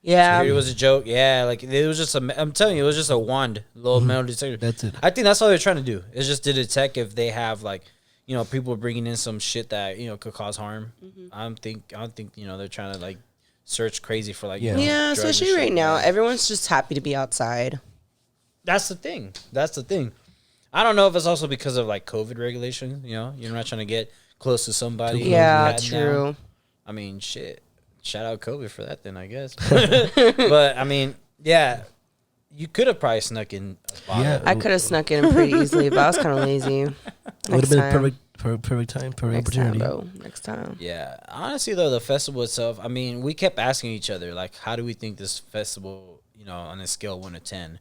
Yeah. Security was a joke. Yeah, like it was just I'm telling you, it was just a wand, little metal detector. That's it. I think that's all they're trying to do. Is just to detect if they have like, people bringing in some shit that, could cause harm. I don't think, they're trying to like search crazy for like, yeah, especially right now. Everyone's just happy to be outside. That's the thing. I don't know if it's also because of like COVID regulation, you're not trying to get close to somebody. Yeah, true. Now. I mean, shit. Shout out COVID for that then, I guess. But I mean, yeah. You could have probably snuck in a bottle. Yeah, I could have snuck in pretty easily, but I was kind of lazy. It would have been a perfect time, perfect opportunity. Next time, bro. Next time. Yeah. Honestly, though, the festival itself, I mean, we kept asking each other, like, how do we think this festival, on a scale of 1 to 10?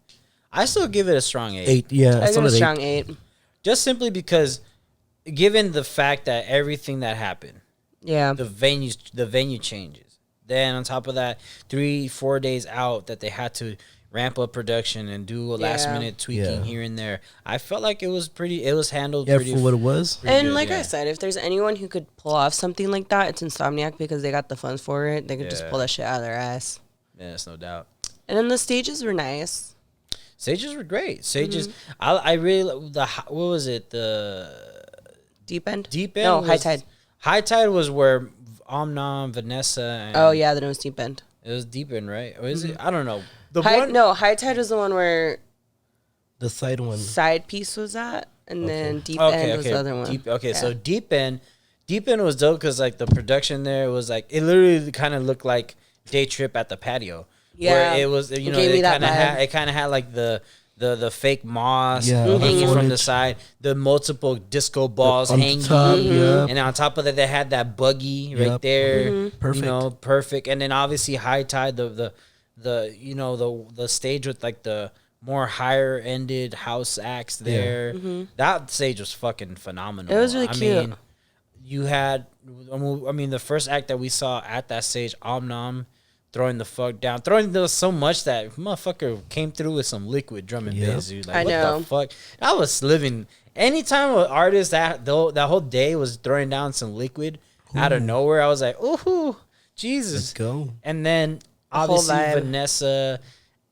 I still give it a strong 8. 8, yeah. I give it a strong 8. Just simply because, given the fact that everything that happened, the venue changes. Then on top of that, 3-4 days out that they had to ramp up production and do a last minute tweaking here and there. I felt like it was handled pretty for what it was. And good, like I said, if there's anyone who could pull off something like that, it's Insomniac because they got the funds for it. They could just pull that shit out of their ass. Yes, no doubt. And then the stages were nice. Sages were great. Sages, I really what was it? The Deep End? Deep End. No, High Tide. High Tide was where Omnom, Vanessa, and Oh yeah, then it was Deep End. it was Deep End, right? Or is it? I don't know. The one, No, High Tide was the one where The side one. Side Piece was at, and then Deep okay, End was the other one. So Deep End was dope because like the production there was like it literally kind of looked like Day Trip at the patio. Yeah, where it was it gave me that vibe. kind of had like the fake moss Yeah, hanging from the foliage. side, the multiple disco balls On hanging, top, yeah. and on top of that they had that buggy right Yep. there. Perfect. You know, perfect. And then obviously High Tide, the you know the stage with like the more higher ended house acts there. That stage was fucking phenomenal. It was really cute. I mean, you had, I mean, the first act that we saw at that stage, Omnom throwing the fuck down, throwing those so much that motherfucker came through with some liquid drum and bass, dude. Like, I know. What the fuck? I was living. Anytime an artist that whole day was throwing down some liquid out of nowhere, I was like, ooh, Jesus. Let's go. And then whole obviously vibe. Vanessa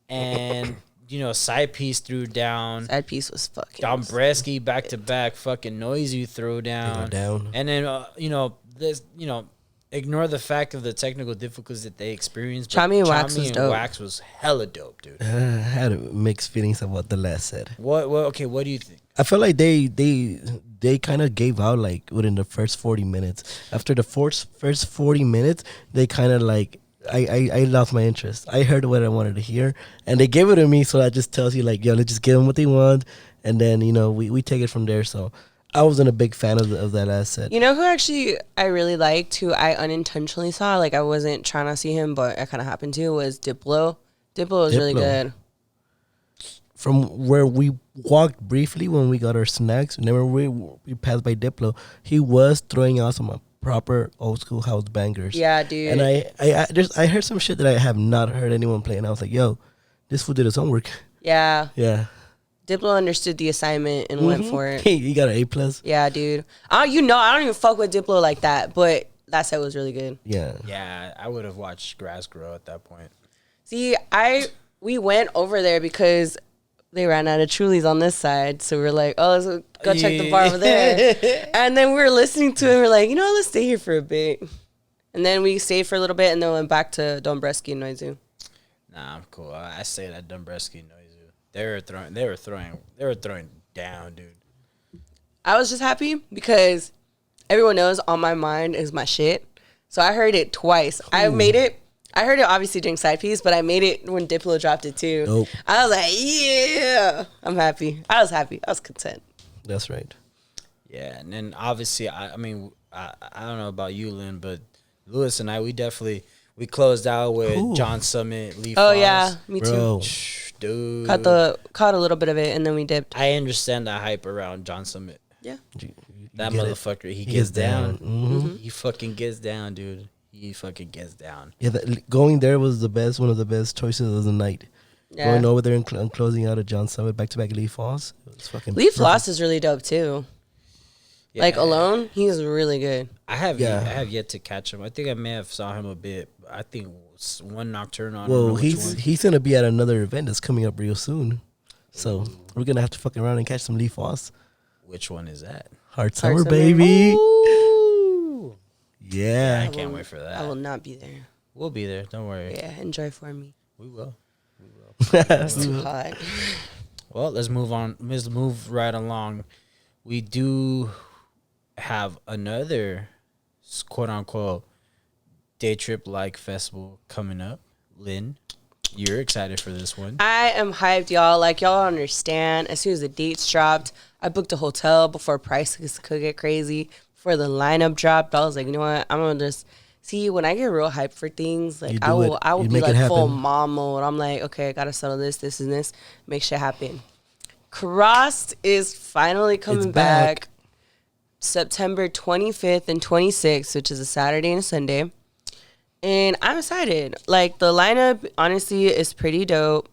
and you know Side Piece threw down. Side Piece was fucking. Dombresky back to back, fucking Noisy threw down. And then you know this, you know, ignore the fact of the technical difficulties that they experienced. But Chami and Wax was dope. Wax was hella dope, dude. I had mixed feelings about what the last set. What? Okay, what do you think? I feel like they kind of gave out like within the first 40 minutes. After the first 40 minutes, they kind of like I lost my interest. I heard what I wanted to hear, and they gave it to me. So that just tells you like, yo, let's just give them what they want, and then you know we take it from there. So I wasn't a big fan of that last set. You know who actually I really liked, who I unintentionally saw, like I wasn't trying to see him, but I kind of happened to, was Diplo. Diplo was really good. From where we walked briefly when we got our snacks, whenever we passed by Diplo, he was throwing out some proper old school house bangers. Yeah, dude. And I heard some shit that I have not heard anyone play, and I was like, yo, this fool did his homework. Yeah. Yeah. Diplo understood the assignment and went for it. He got an A+. Yeah, dude. You know, I don't even fuck with Diplo like that, but that set was really good. Yeah. Yeah, I would have watched grass grow at that point. See, we went over there because they ran out of Trulies on this side, so we're like, oh, let's go check the bar over there. And then we were listening to it, and we're like, you know, let's stay here for a bit. And then we stayed for a little bit, and then went back to Dombresky and Noizu. Nah, I'm cool. I stayed at Dombresky and Noizu. They were throwing down, dude. I was just happy because everyone knows On My Mind is my shit. So I heard it twice. Ooh. I heard it obviously during Side Piece, but I made it when Diplo dropped it too. Nope. I was like, yeah, I'm happy. I was happy. I was content. That's right. Yeah, and then obviously, I mean, I don't know about you, Lynn, but Lewis and I, we closed out with John Summit, Lee Oh Foss. yeah, me too. Bro. Dude. Caught a little bit of it, and then we dipped. I understand the hype around John Summit. Yeah. That get motherfucker, he gets down. Mm-hmm. He fucking gets down, dude. He fucking gets down. Yeah, going there was one of the best choices of the night. Yeah. Going over there and closing out a John Summit back-to-back Lee Foss. It was fucking Lee Floss is really dope too. Yeah. Like alone, he's really good. I have yet to catch him. I think I may have saw him a bit. I think one Nocturne on. Well, he's gonna be at another event that's coming up real soon, so we're gonna have to fuck around and catch some Lee Foss. Which one is that? Hard Summer, baby. Ooh. Yeah. I can't wait for that. I will not be there. We'll be there. Don't worry. Yeah, enjoy for me. We will. It's too hot. Well, let's move on. Let's move right along. We do have another quote unquote day trip like festival coming up. Lynn, you're excited for this one. I am hyped, y'all. Like, y'all understand. As soon as the dates dropped, I booked a hotel before prices could get crazy. Before the lineup dropped, I was like, you know what? I'm gonna just see when I get real hyped for things. Like, I will be like full mom mode. I'm like, okay, I gotta settle this, and this, make shit happen. Crossed is finally coming back. September 25th and 26th, which is a Saturday and a Sunday. And I'm excited. Like, the lineup, honestly, is pretty dope.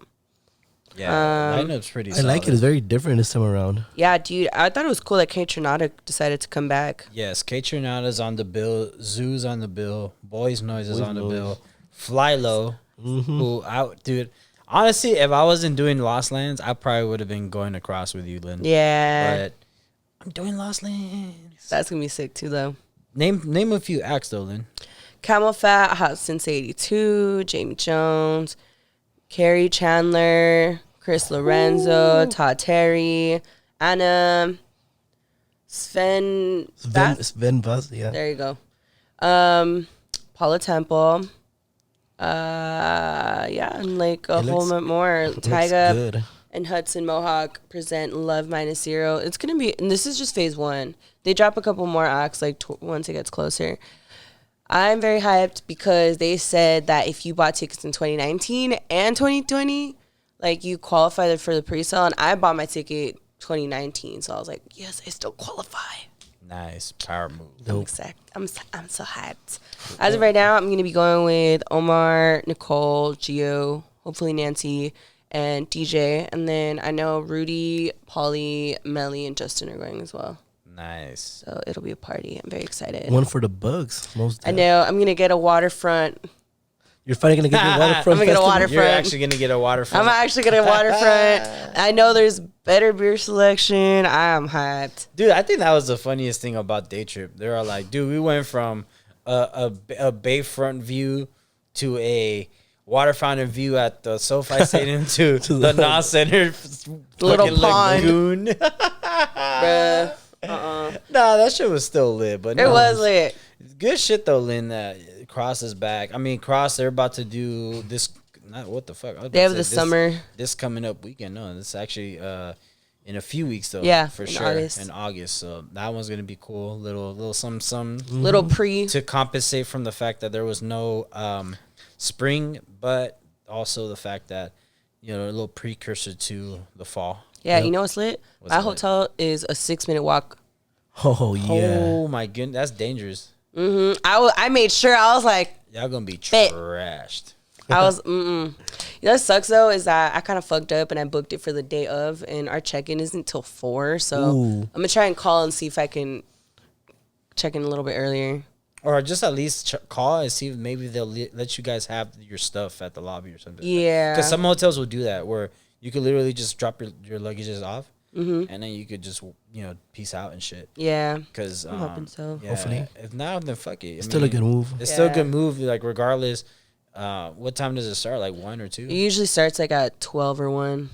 Yeah, lineup's pretty solid. I like it. It's very different this time around. Yeah, dude. I thought it was cool that K Tronada decided to come back. Yes, K Tronada's on the bill. Zoo's on the bill. Boys Noise is on the bill. Fly Low, who out, dude. Honestly, if I wasn't doing Lost Lands, I probably would have been going across with you, Lynn. Yeah. But I'm doing Lost Lands. That's going to be sick too, though. Name a few acts, though, Lynn. Camel Fat, Hot Since 82, Jamie Jones, Carrie Chandler, Chris Lorenzo, Todd Terry, Anna, Sven Buzz, yeah. There you go. Paula Temple. Yeah, and like a whole lot more. Tyga Good. and Hudson Mohawk present Love Minus Zero. It's gonna be, and this is just phase one. They drop a couple more acts like once it gets closer. I'm very hyped because they said that if you bought tickets in 2019 and 2020, like you qualified for the pre-sale, and I bought my ticket 2019, so I was like, yes, I still qualify. Nice. Power move. I'm so hyped. As of right now, I'm gonna be going with Omar, Nicole, Gio, hopefully Nancy, and DJ, and then I know Rudy, Polly, Melly, and Justin are going as well. Nice. So it'll be a party. I'm very excited. One for the bugs. I know. I'm gonna get a waterfront. You're finally gonna get your waterfront. I'm gonna get a festival? waterfront. You're actually going to get a waterfront. I'm actually gonna waterfront. I know there's better beer selection. I'm hyped. Dude, I think that was the funniest thing about Day Trip. They were like, dude, we went from a bayfront view to a water fountain view at the SoFi Stadium to the Nas Center Little pond. lagoon. Bruh. Nah, that shit was still lit. But It was lit. good shit though, Lynn. That Cross is back. I mean, Cross, they're about to do this. Not what the fuck. They have the summer. This coming up weekend. No, this actually in a few weeks though. Yeah, for in sure. August. In August, so that one's gonna be cool. Little some Little pre. to compensate from the fact that there was no spring, but also the fact that a little precursor to the fall. Yeah, you know what's lit? What's My lit? hotel is a 6-minute walk. Oh yeah. Oh my goodness, that's dangerous. I made sure. I was like, Y'all gonna be Bet. trashed. I was, You know what sucks though is that I kind of fucked up and I booked it for the day of, and our check-in isn't till 4. So Ooh. I'm gonna try and call and see if I can check in a little bit earlier. Or just at least call and see if maybe they'll let you guys have your stuff at the lobby or something. Yeah. Because some hotels will do that where you could literally just drop your luggages off and then you could just, peace out and shit. Yeah. Because I'm hoping so. yeah, Hopefully. If not, then fuck it. It's still a good move. It's still a Yeah. good move. Like, regardless, what time does it start? Like 1 or 2? It usually starts like at 12 or 1.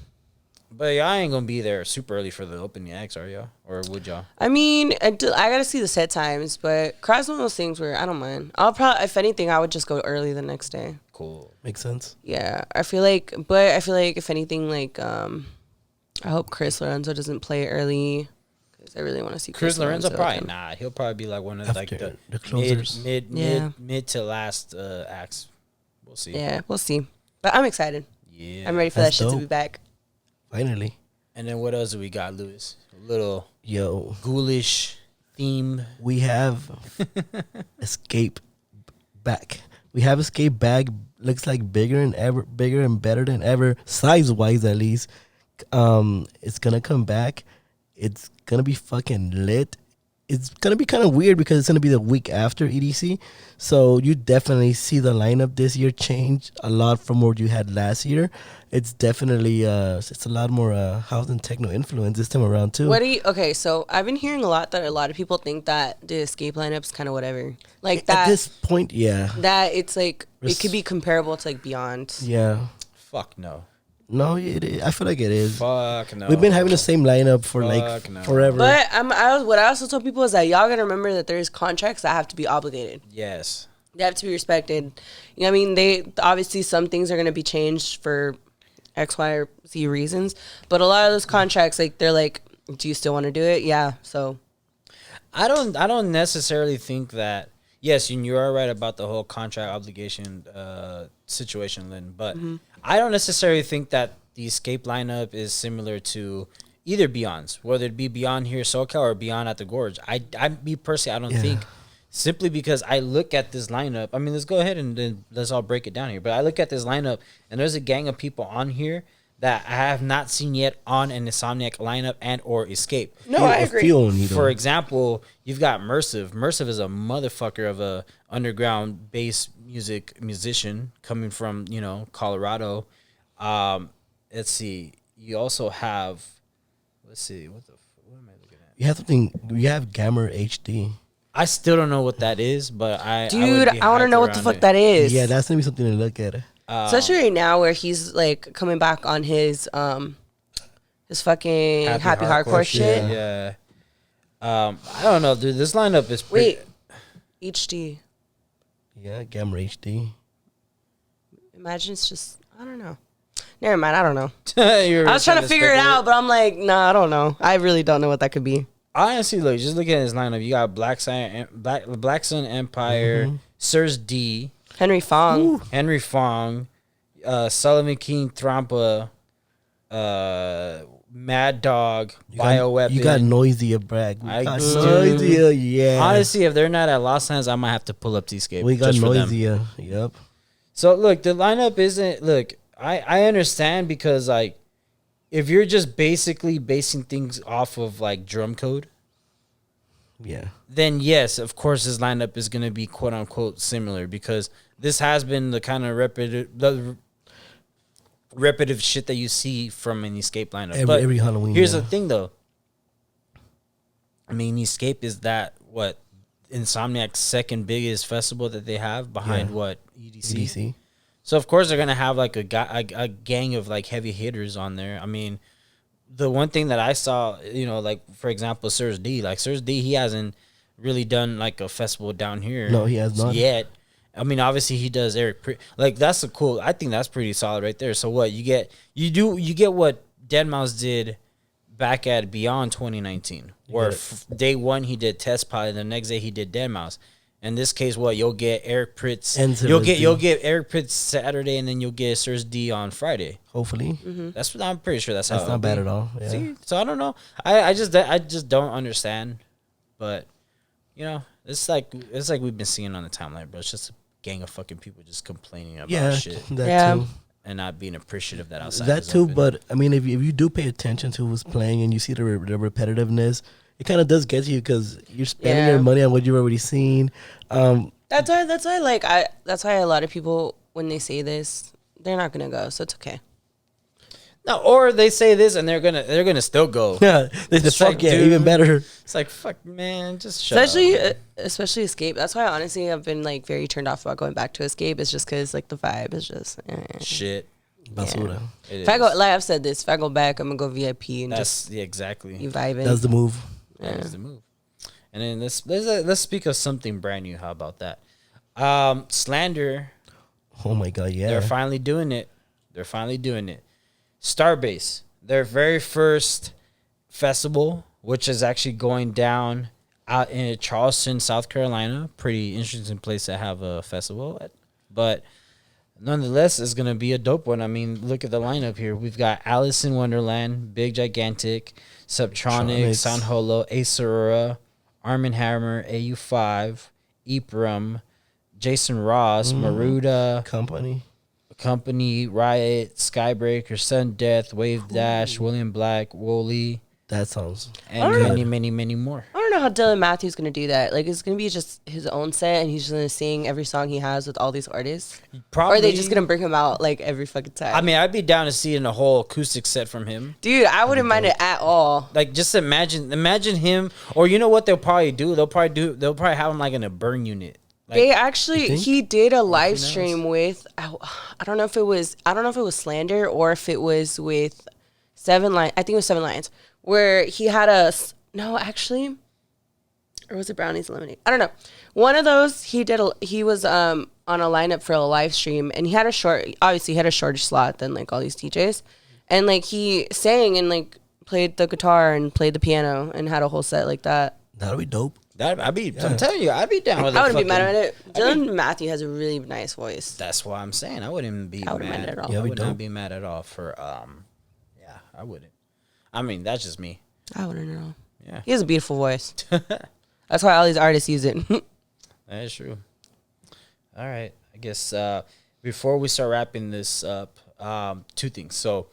But y'all ain't going to be there super early for the opening acts, are y'all? Or would y'all? I mean, I gotta see the set times, but Cross is one of those things where I don't mind. I'll probably, if anything, I would just go early the next day. Cool. Makes sense. Yeah, I feel like if anything, like, I hope Chris Lorenzo doesn't play early because I really want to see Chris Lorenzo probably again. not. He'll probably be like one of like After the the closers. mid to last acts. We'll see. Yeah, we'll see. But I'm excited. Yeah. I'm ready for That's that shit to dope. be back. Finally. And then what else do we got, Lewis? A little Yo, ghoulish theme. we have Escape back. We have Escape back. Looks like bigger and better than ever, size wise at least. It's gonna come back. It's gonna be fucking lit. It's gonna be kind of weird because it's gonna be the week after EDC, so you definitely see the lineup this year change a lot from what you had last year. It's definitely it's a lot more house and techno influence this time around too. Okay, so I've been hearing a lot that a lot of people think that the Escape lineup's kind of whatever. Like that. At this point, yeah, that it's like, it could be comparable to like Beyond. yeah. Fuck no. No, it is. I feel like it is. Fuck no. We've been having the same lineup for Fuck no. forever. But what I also told people is that y'all gotta remember that there's contracts that have to be obligated. Yes. They have to be respected. You know what I mean? They obviously, some things are going to be changed for X, Y, or Z reasons. But a lot of those contracts, like, they're like, do you still want to do it? Yeah. So I don't necessarily think that. Yes, you are right about the whole contract obligation situation, Lynn. But I don't necessarily think that the Escape lineup is similar to either Beyond's, whether it be Beyond here, SoCal, or Beyond at the Gorge. Me personally, I don't think. Simply because I look at this lineup. I mean, let's go ahead and then let's all break it down here. But I look at this lineup, and there's a gang of people on here that I have not seen yet on an Insomniac lineup and or Escape. no, I agree. For example, you've got Mersive. Mersive is a motherfucker of a underground bass musician coming from, Colorado. Let's see. You also have. Let's see. What am I looking at? You have something. You have Gamma HD. I still don't know what that is, but I want to know what the fuck that is. Yeah, that's gonna be something to look at. Especially right now where he's like coming back on his fucking happy hardcore shit. Yeah. I don't know, dude. This lineup is pretty. Wait, HD. Yeah, Gamma HD. Imagine it's just, I don't know. Never mind, I don't know. I was trying to figure it out, but I'm like, nah, I don't know. I really don't know what that could be. Honestly, look, just look at his lineup. You got Black Sun Empire, Sirs D, Henry Fong, Sullivan King Trampa, Mad Dog, Bioweapon. You got Noisier, Bragg. I got do. Noisier, yeah. Honestly, if they're not at Los Angeles, I might have to pull up T-Scape. We got just for them. Noisier, yep. So look, the lineup isn't. Look, I understand because like, if you're just basically basing things off of like drum code, yeah, then yes, of course, this lineup is going to be quote unquote similar because this has been the kind of repetitive shit that you see from an Escape lineup. Every Halloween. Here's the thing, though. I mean, Escape is that what Insomniac's second biggest festival that they have behind what EDC. So of course they're gonna have like a gang of like heavy hitters on there. I mean, the one thing that I saw, you know, like for example, Sirs D, he hasn't really done like a festival down here. No, he has not yet. I mean, obviously he does Eric. Like that's a cool. I think that's pretty solid right there. So what you get what Deadmau5 did back at Beyond 2019, where day one he did Test Pilot, the next day he did Deadmau5. In this case, what you'll get Eric Pritz. You'll get Eric Pritz Saturday, and then you'll get Sirs D on Friday. Hopefully, that's what I'm pretty sure. That's not it'll bad be. at all. Yeah. See, so I don't know. I just don't understand. But you know, it's like we've been seeing on the timeline, bro. It's just a gang of fucking people just complaining about shit. That too. And not being appreciative that outside. That too, open. But I mean, if you do pay attention to who's playing and you see the repetitiveness, it kind of does get you because you're spending your money on what you've already seen. That's why a lot of people, when they say this, they're not gonna go, so it's okay. No, or they say this and they're gonna still go. Yeah, they just fuck yeah, even better. It's like fuck, man, just shut up. Especially Escape. That's why honestly I've been like very turned off about going back to Escape. It's just because like the vibe is just shit. Basura. Yeah. If I go, like I've said this, if I go back, I'm gonna go VIP and exactly. You vibing. That's the move. Yeah. That is the move. And then let's speak of something brand new. How about that? Slander. Oh my god, yeah. They're finally doing it. Starbase, their very first festival, which is actually going down out in Charleston, South Carolina. Pretty interesting place to have a festival at. But nonetheless, it's going to be a dope one. I mean, look at the lineup here. We've got Alice in Wonderland, Big Gigantic, Subtronic, Sound Holo, Ace Aurora, Arm & Hammer, AU5, Eepram, Jason Ross, Maruda, Company, Riot, Skybreaker, Sudden Death, Wave Dash, William Black, Wooly. That sounds and many more. I don't know how Dylan Matthews gonna do that. Like, it's gonna be just his own set, and he's just gonna sing every song he has with all these artists. Probably. Or are they just gonna bring him out like every fucking time? I mean, I'd be down to see a whole acoustic set from him, dude. I wouldn't mind it at all. Like, just imagine him, or you know what they'll probably do? They'll probably have him like in a burn unit. Like, they actually, he did a live stream with, I don't know if it was Slander or if it was with Seven Lions. I think it was Seven Lions, where he had or was it Brownies and Lemonade? I don't know. One of those, he was on a lineup for a live stream, and he had a shorter slot than like all these DJs, and like he sang and like played the guitar and played the piano and had a whole set like that. That'd be dope. I'm telling you, I'd be down with it. I wouldn't be mad at it. Dylan Matthew has a really nice voice. That's why I'm saying I wouldn't be mad at all. Yeah, I would not be mad at all for I wouldn't. I mean, that's just me. I wouldn't know. Yeah. He has a beautiful voice. That's why all these artists use it. That is true. All right. I guess before we start wrapping this up, two things. So,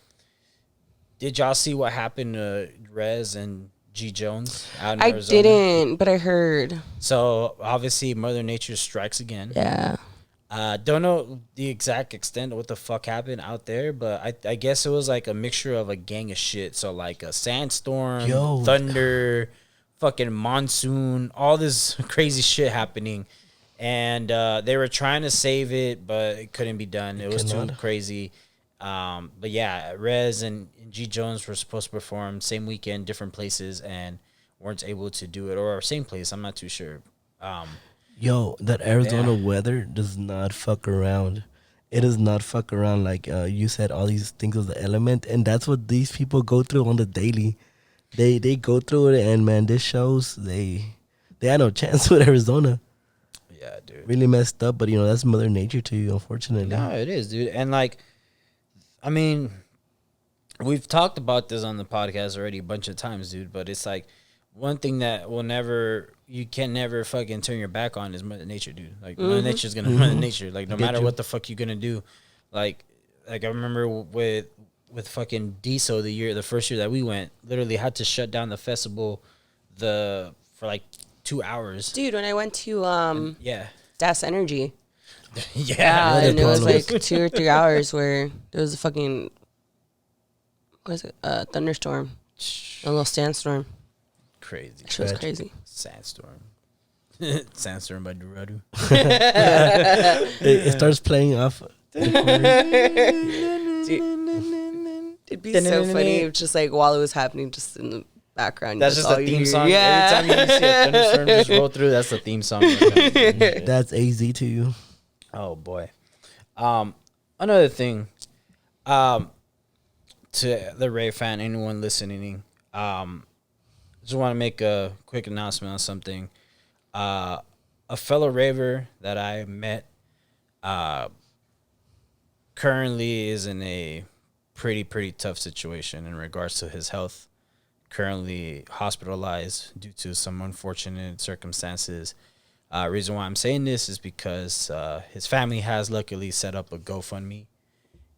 did y'all see what happened to Rez and G Jones out in Arizona? I didn't, but I heard. So obviously Mother Nature strikes again. Yeah. Don't know the exact extent of what the fuck happened out there, but I guess it was like a mixture of a gang of shit. So like a sandstorm, Yo. thunder, fucking monsoon, all this crazy shit happening. And they were trying to save it, but it couldn't be done. It was too crazy. But yeah, Rez and G Jones were supposed to perform same weekend, different places, and weren't able to do it, or same place. I'm not too sure. Yo, that Arizona weather does not fuck around. It does not fuck around. Like you said, all these things of the element, and that's what these people go through on the daily. They go through it, and man, this shows they had no chance with Arizona. Yeah, dude. Really messed up, but that's Mother Nature to you, unfortunately. No, it is, dude. And like, I mean, we've talked about this on the podcast already a bunch of times, dude. But it's like one thing that you can never fucking turn your back on is Mother Nature, dude. Like Mother Nature's gonna Mother Nature. Like no matter what the fuck you're gonna do, like I remember with fucking Diesel the first year that we went, literally had to shut down the festival for like 2 hours. Dude, when I went to Yeah. Das Energy. Yeah. And it was like 2 or 3 hours where there was a fucking thunderstorm. A little sandstorm. Crazy. It was crazy. Sandstorm. Sandstorm by Dorado. It starts playing off. It'd be so funny if just like while it was happening, just in the background. That's just all a you theme hear. song. Yeah. Every time you see a thunderstorm just roll through, that's the theme song. That's AZ to you. Oh boy. Another thing, to the Rave fan, anyone listening, just want to make a quick announcement on something. A fellow raver that I met, currently is in a pretty tough situation in regards to his health. Currently hospitalized due to some unfortunate circumstances. Reason why I'm saying this is because his family has luckily set up a GoFundMe,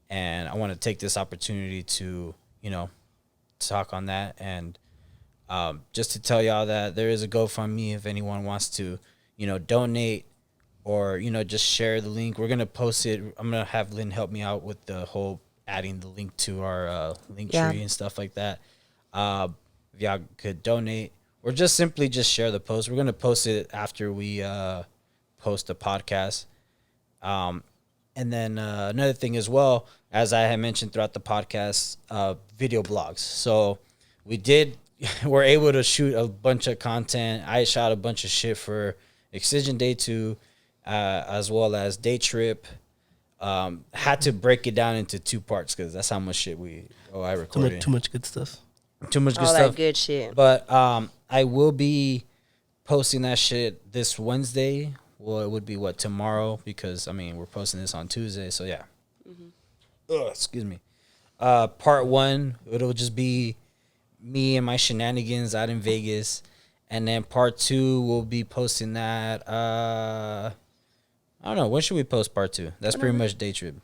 and I want to take this opportunity to talk on that, and just to tell y'all that there is a GoFundMe if anyone wants to donate or just share the link. We're gonna post it. I'm gonna have Lynn help me out with the whole adding the link to our link tree and stuff like that. If y'all could donate or just simply just share the post. We're going to post it after we post the podcast. And then another thing as well, as I had mentioned throughout the podcast, video blogs. So we're able to shoot a bunch of content. I shot a bunch of shit for Excision Day 2, as well as Day Trip. Had to break it down into 2 parts because that's how much shit I recorded. Too much good stuff. Too much good All stuff. that good shit. But I will be posting that shit this Wednesday. Well, it would be tomorrow, because we're posting this on Tuesday. So yeah. Excuse me. Part 1, it'll just be me and my shenanigans out in Vegas, and then part 2 we'll be posting that. I don't know. When should we post part 2? That's pretty much Day Trip.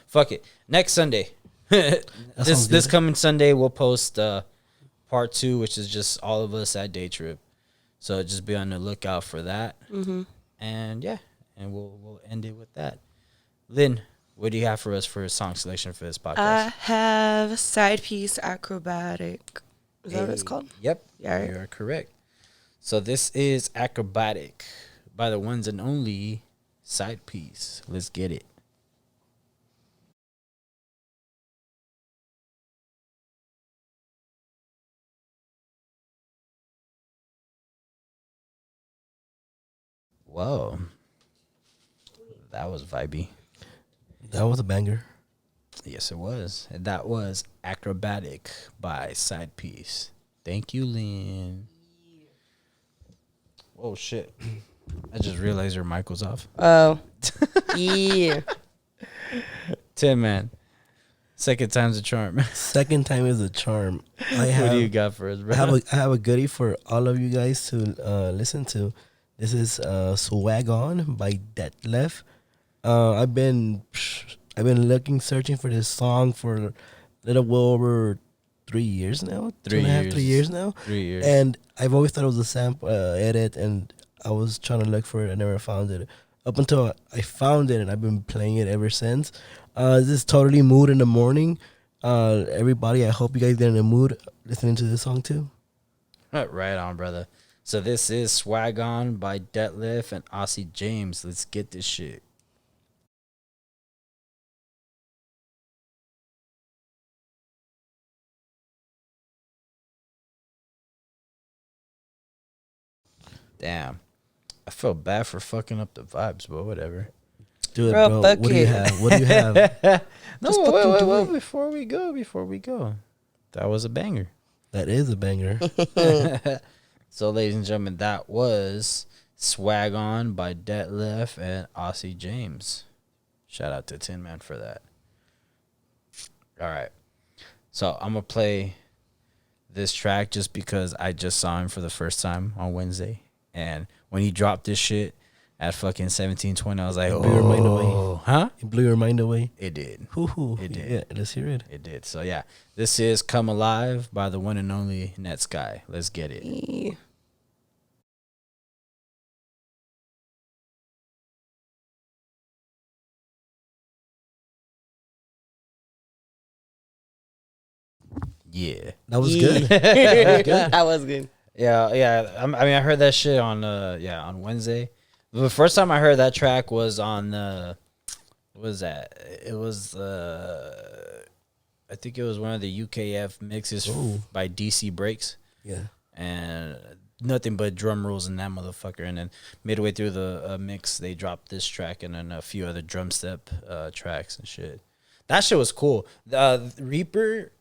Fuck it. Next Sunday. This coming Sunday we'll post part 2, which is just all of us at Day Trip. So just be on the lookout for that. And yeah, and we'll end it with that. Lynn, what do you have for us for a song selection for this podcast? I have SIDEPIECE Acrobatic. Is that what it's called? Yep. Yeah, right. You are correct. So this is Acrobatic by the ones and only SIDEPIECE. Let's get it. Whoa. That was vibey. That was a banger. Yes, it was. And that was Acrobatic by SIDEPIECE. Thank you, Lynn. Oh, shit. I just realized your mic was off. Oh. Yeah. Tim, man. Second time's a charm. Second time is a charm. What do you got for us, bro? I have a goodie for all of you guys to listen to. This is Wagon by Detlef. I've been searching for this song for a little over 3 years now. 3 years. 3 years now. 3 years. And I've always thought it was a sample edit, and I was trying to look for it. I never found it. up until I found it, and I've been playing it ever since. This is totally mood in the morning. Everybody, I hope you guys get in the mood listening to this song too. Right on, brother. So this is Wagon by Detlef and Ossey James. Let's get this shit. Damn. I feel bad for fucking up the vibes, but whatever. Do it, Bro, bro. fuck What do you it. have? What do you have? No, Just fucking do it. before we go. That was a banger. That is a banger. So, ladies and gentlemen, that was Swag On by Detlef and Ossey James. Shout out to Tin Man for that. All right. So, I'm going to play this track just because I just saw him for the first time on Wednesday. And when he dropped this shit at fucking 17:20, I was like, blew your mind away. oh, huh? It blew your mind away. It did. Hoo-hoo. It did. Yeah, let's hear it. It did. So, yeah. This is Come Alive by the one and only Netsky. Let's get it. Yeah. Yeah. That was good. That was good. Yeah. I mean, I heard that shit on on Wednesday. The first time I heard that track was on what was that? It was I think it was one of the UKF mixes by DC Breaks, Yeah. and nothing but drum rolls in that motherfucker. And then midway through the mix, they dropped this track and then a few other drum step tracks and shit. That shit was cool. Reaper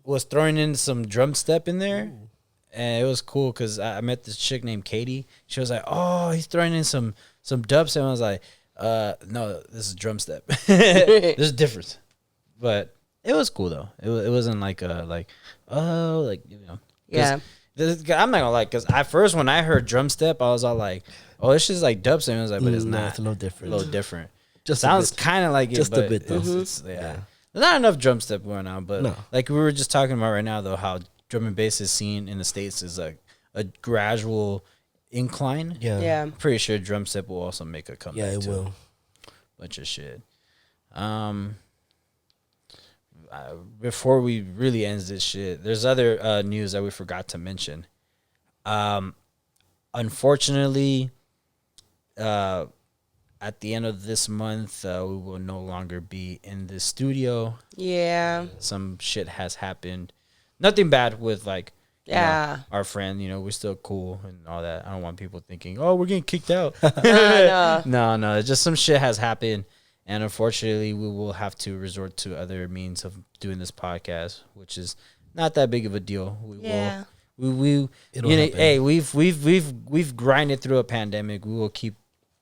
was throwing in some drum step in there. Ooh. And it was cool because I met this chick named Katie. She was like, "Oh, he's throwing in some dubstep." And I was like, "No, this is drum step. There's a difference." But it was cool though. It wasn't like Yeah. I'm not gonna lie, because at first when I heard drum step, I was all like, "Oh, it's just like dubstep." I was like, but it's No, not. it's a little different. A little different. Just sounds a bit. kind of like it, Just but a bit though. it's yeah. There's not enough drum step going on, but No. like we were just talking about right now, though, how drum and bass is seen in the States is like a gradual incline. Yeah. Yeah. I'm pretty sure drum step will also make a comeback. Yeah, it too. will. Bunch of shit. Before we really end this shit, there's other news that we forgot to mention. Unfortunately, at the end of this month, we will no longer be in the studio. Yeah. Some shit has happened. Nothing bad with like, you know, Yeah. our friend. You know, we're still cool and all that. I don't want people thinking, "Oh, we're getting kicked out." No. No. Just some shit has happened, and unfortunately, we will have to resort to other means of doing this podcast, which is not that big of a deal. Yeah. We It'll you know, happen. hey, we've grinded through a pandemic. We will keep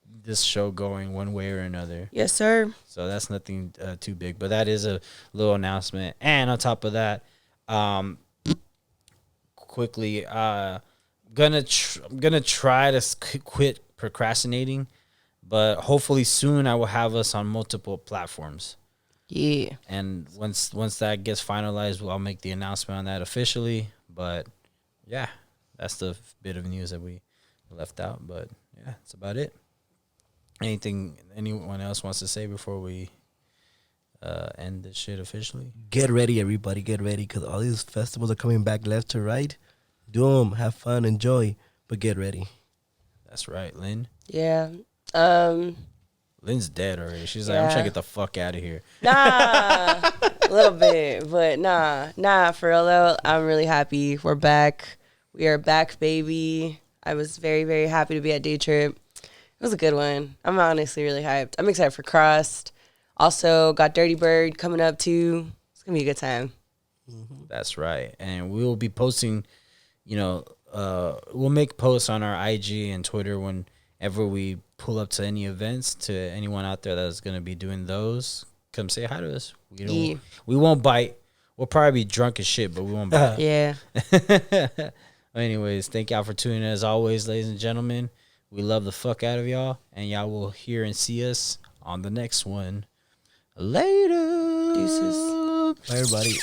this show going one way or another. Yes, sir. So that's nothing too big, but that is a little announcement. And on top of that, quickly, I'm gonna try to quit procrastinating, but hopefully soon I will have us on multiple platforms. Yeah. And once that gets finalized, I'll make the announcement on that officially. But yeah, that's the bit of news that we left out. But yeah, that's about it. Anything anyone else wants to say before we end this shit officially? Get ready, everybody. Get ready, because all these festivals are coming back left to right. Do them. Have fun. Enjoy. But get ready. That's right, Lynn. Yeah. Lynn's dead already. She's like, I'm trying to get the fuck out of here. Nah, a little bit, but nah, for real though, I'm really happy. We're back. We are back, baby. I was very, very happy to be at Day Trip. It was a good one. I'm honestly really hyped. I'm excited for Crossed. Also, got Dirty Bird coming up too. It's gonna be a good time. That's right. And we will be posting, we'll make posts on our IG and Twitter whenever we pull up to any events. To anyone out there that's going to be doing those, come say hi to us. We won't bite. We'll probably be drunk as shit, but we won't bite. Yeah. Anyways, thank y'all for tuning in as always, ladies and gentlemen. We love the fuck out of y'all, and y'all will hear and see us on the next one. Later. Deuces. Bye, everybody.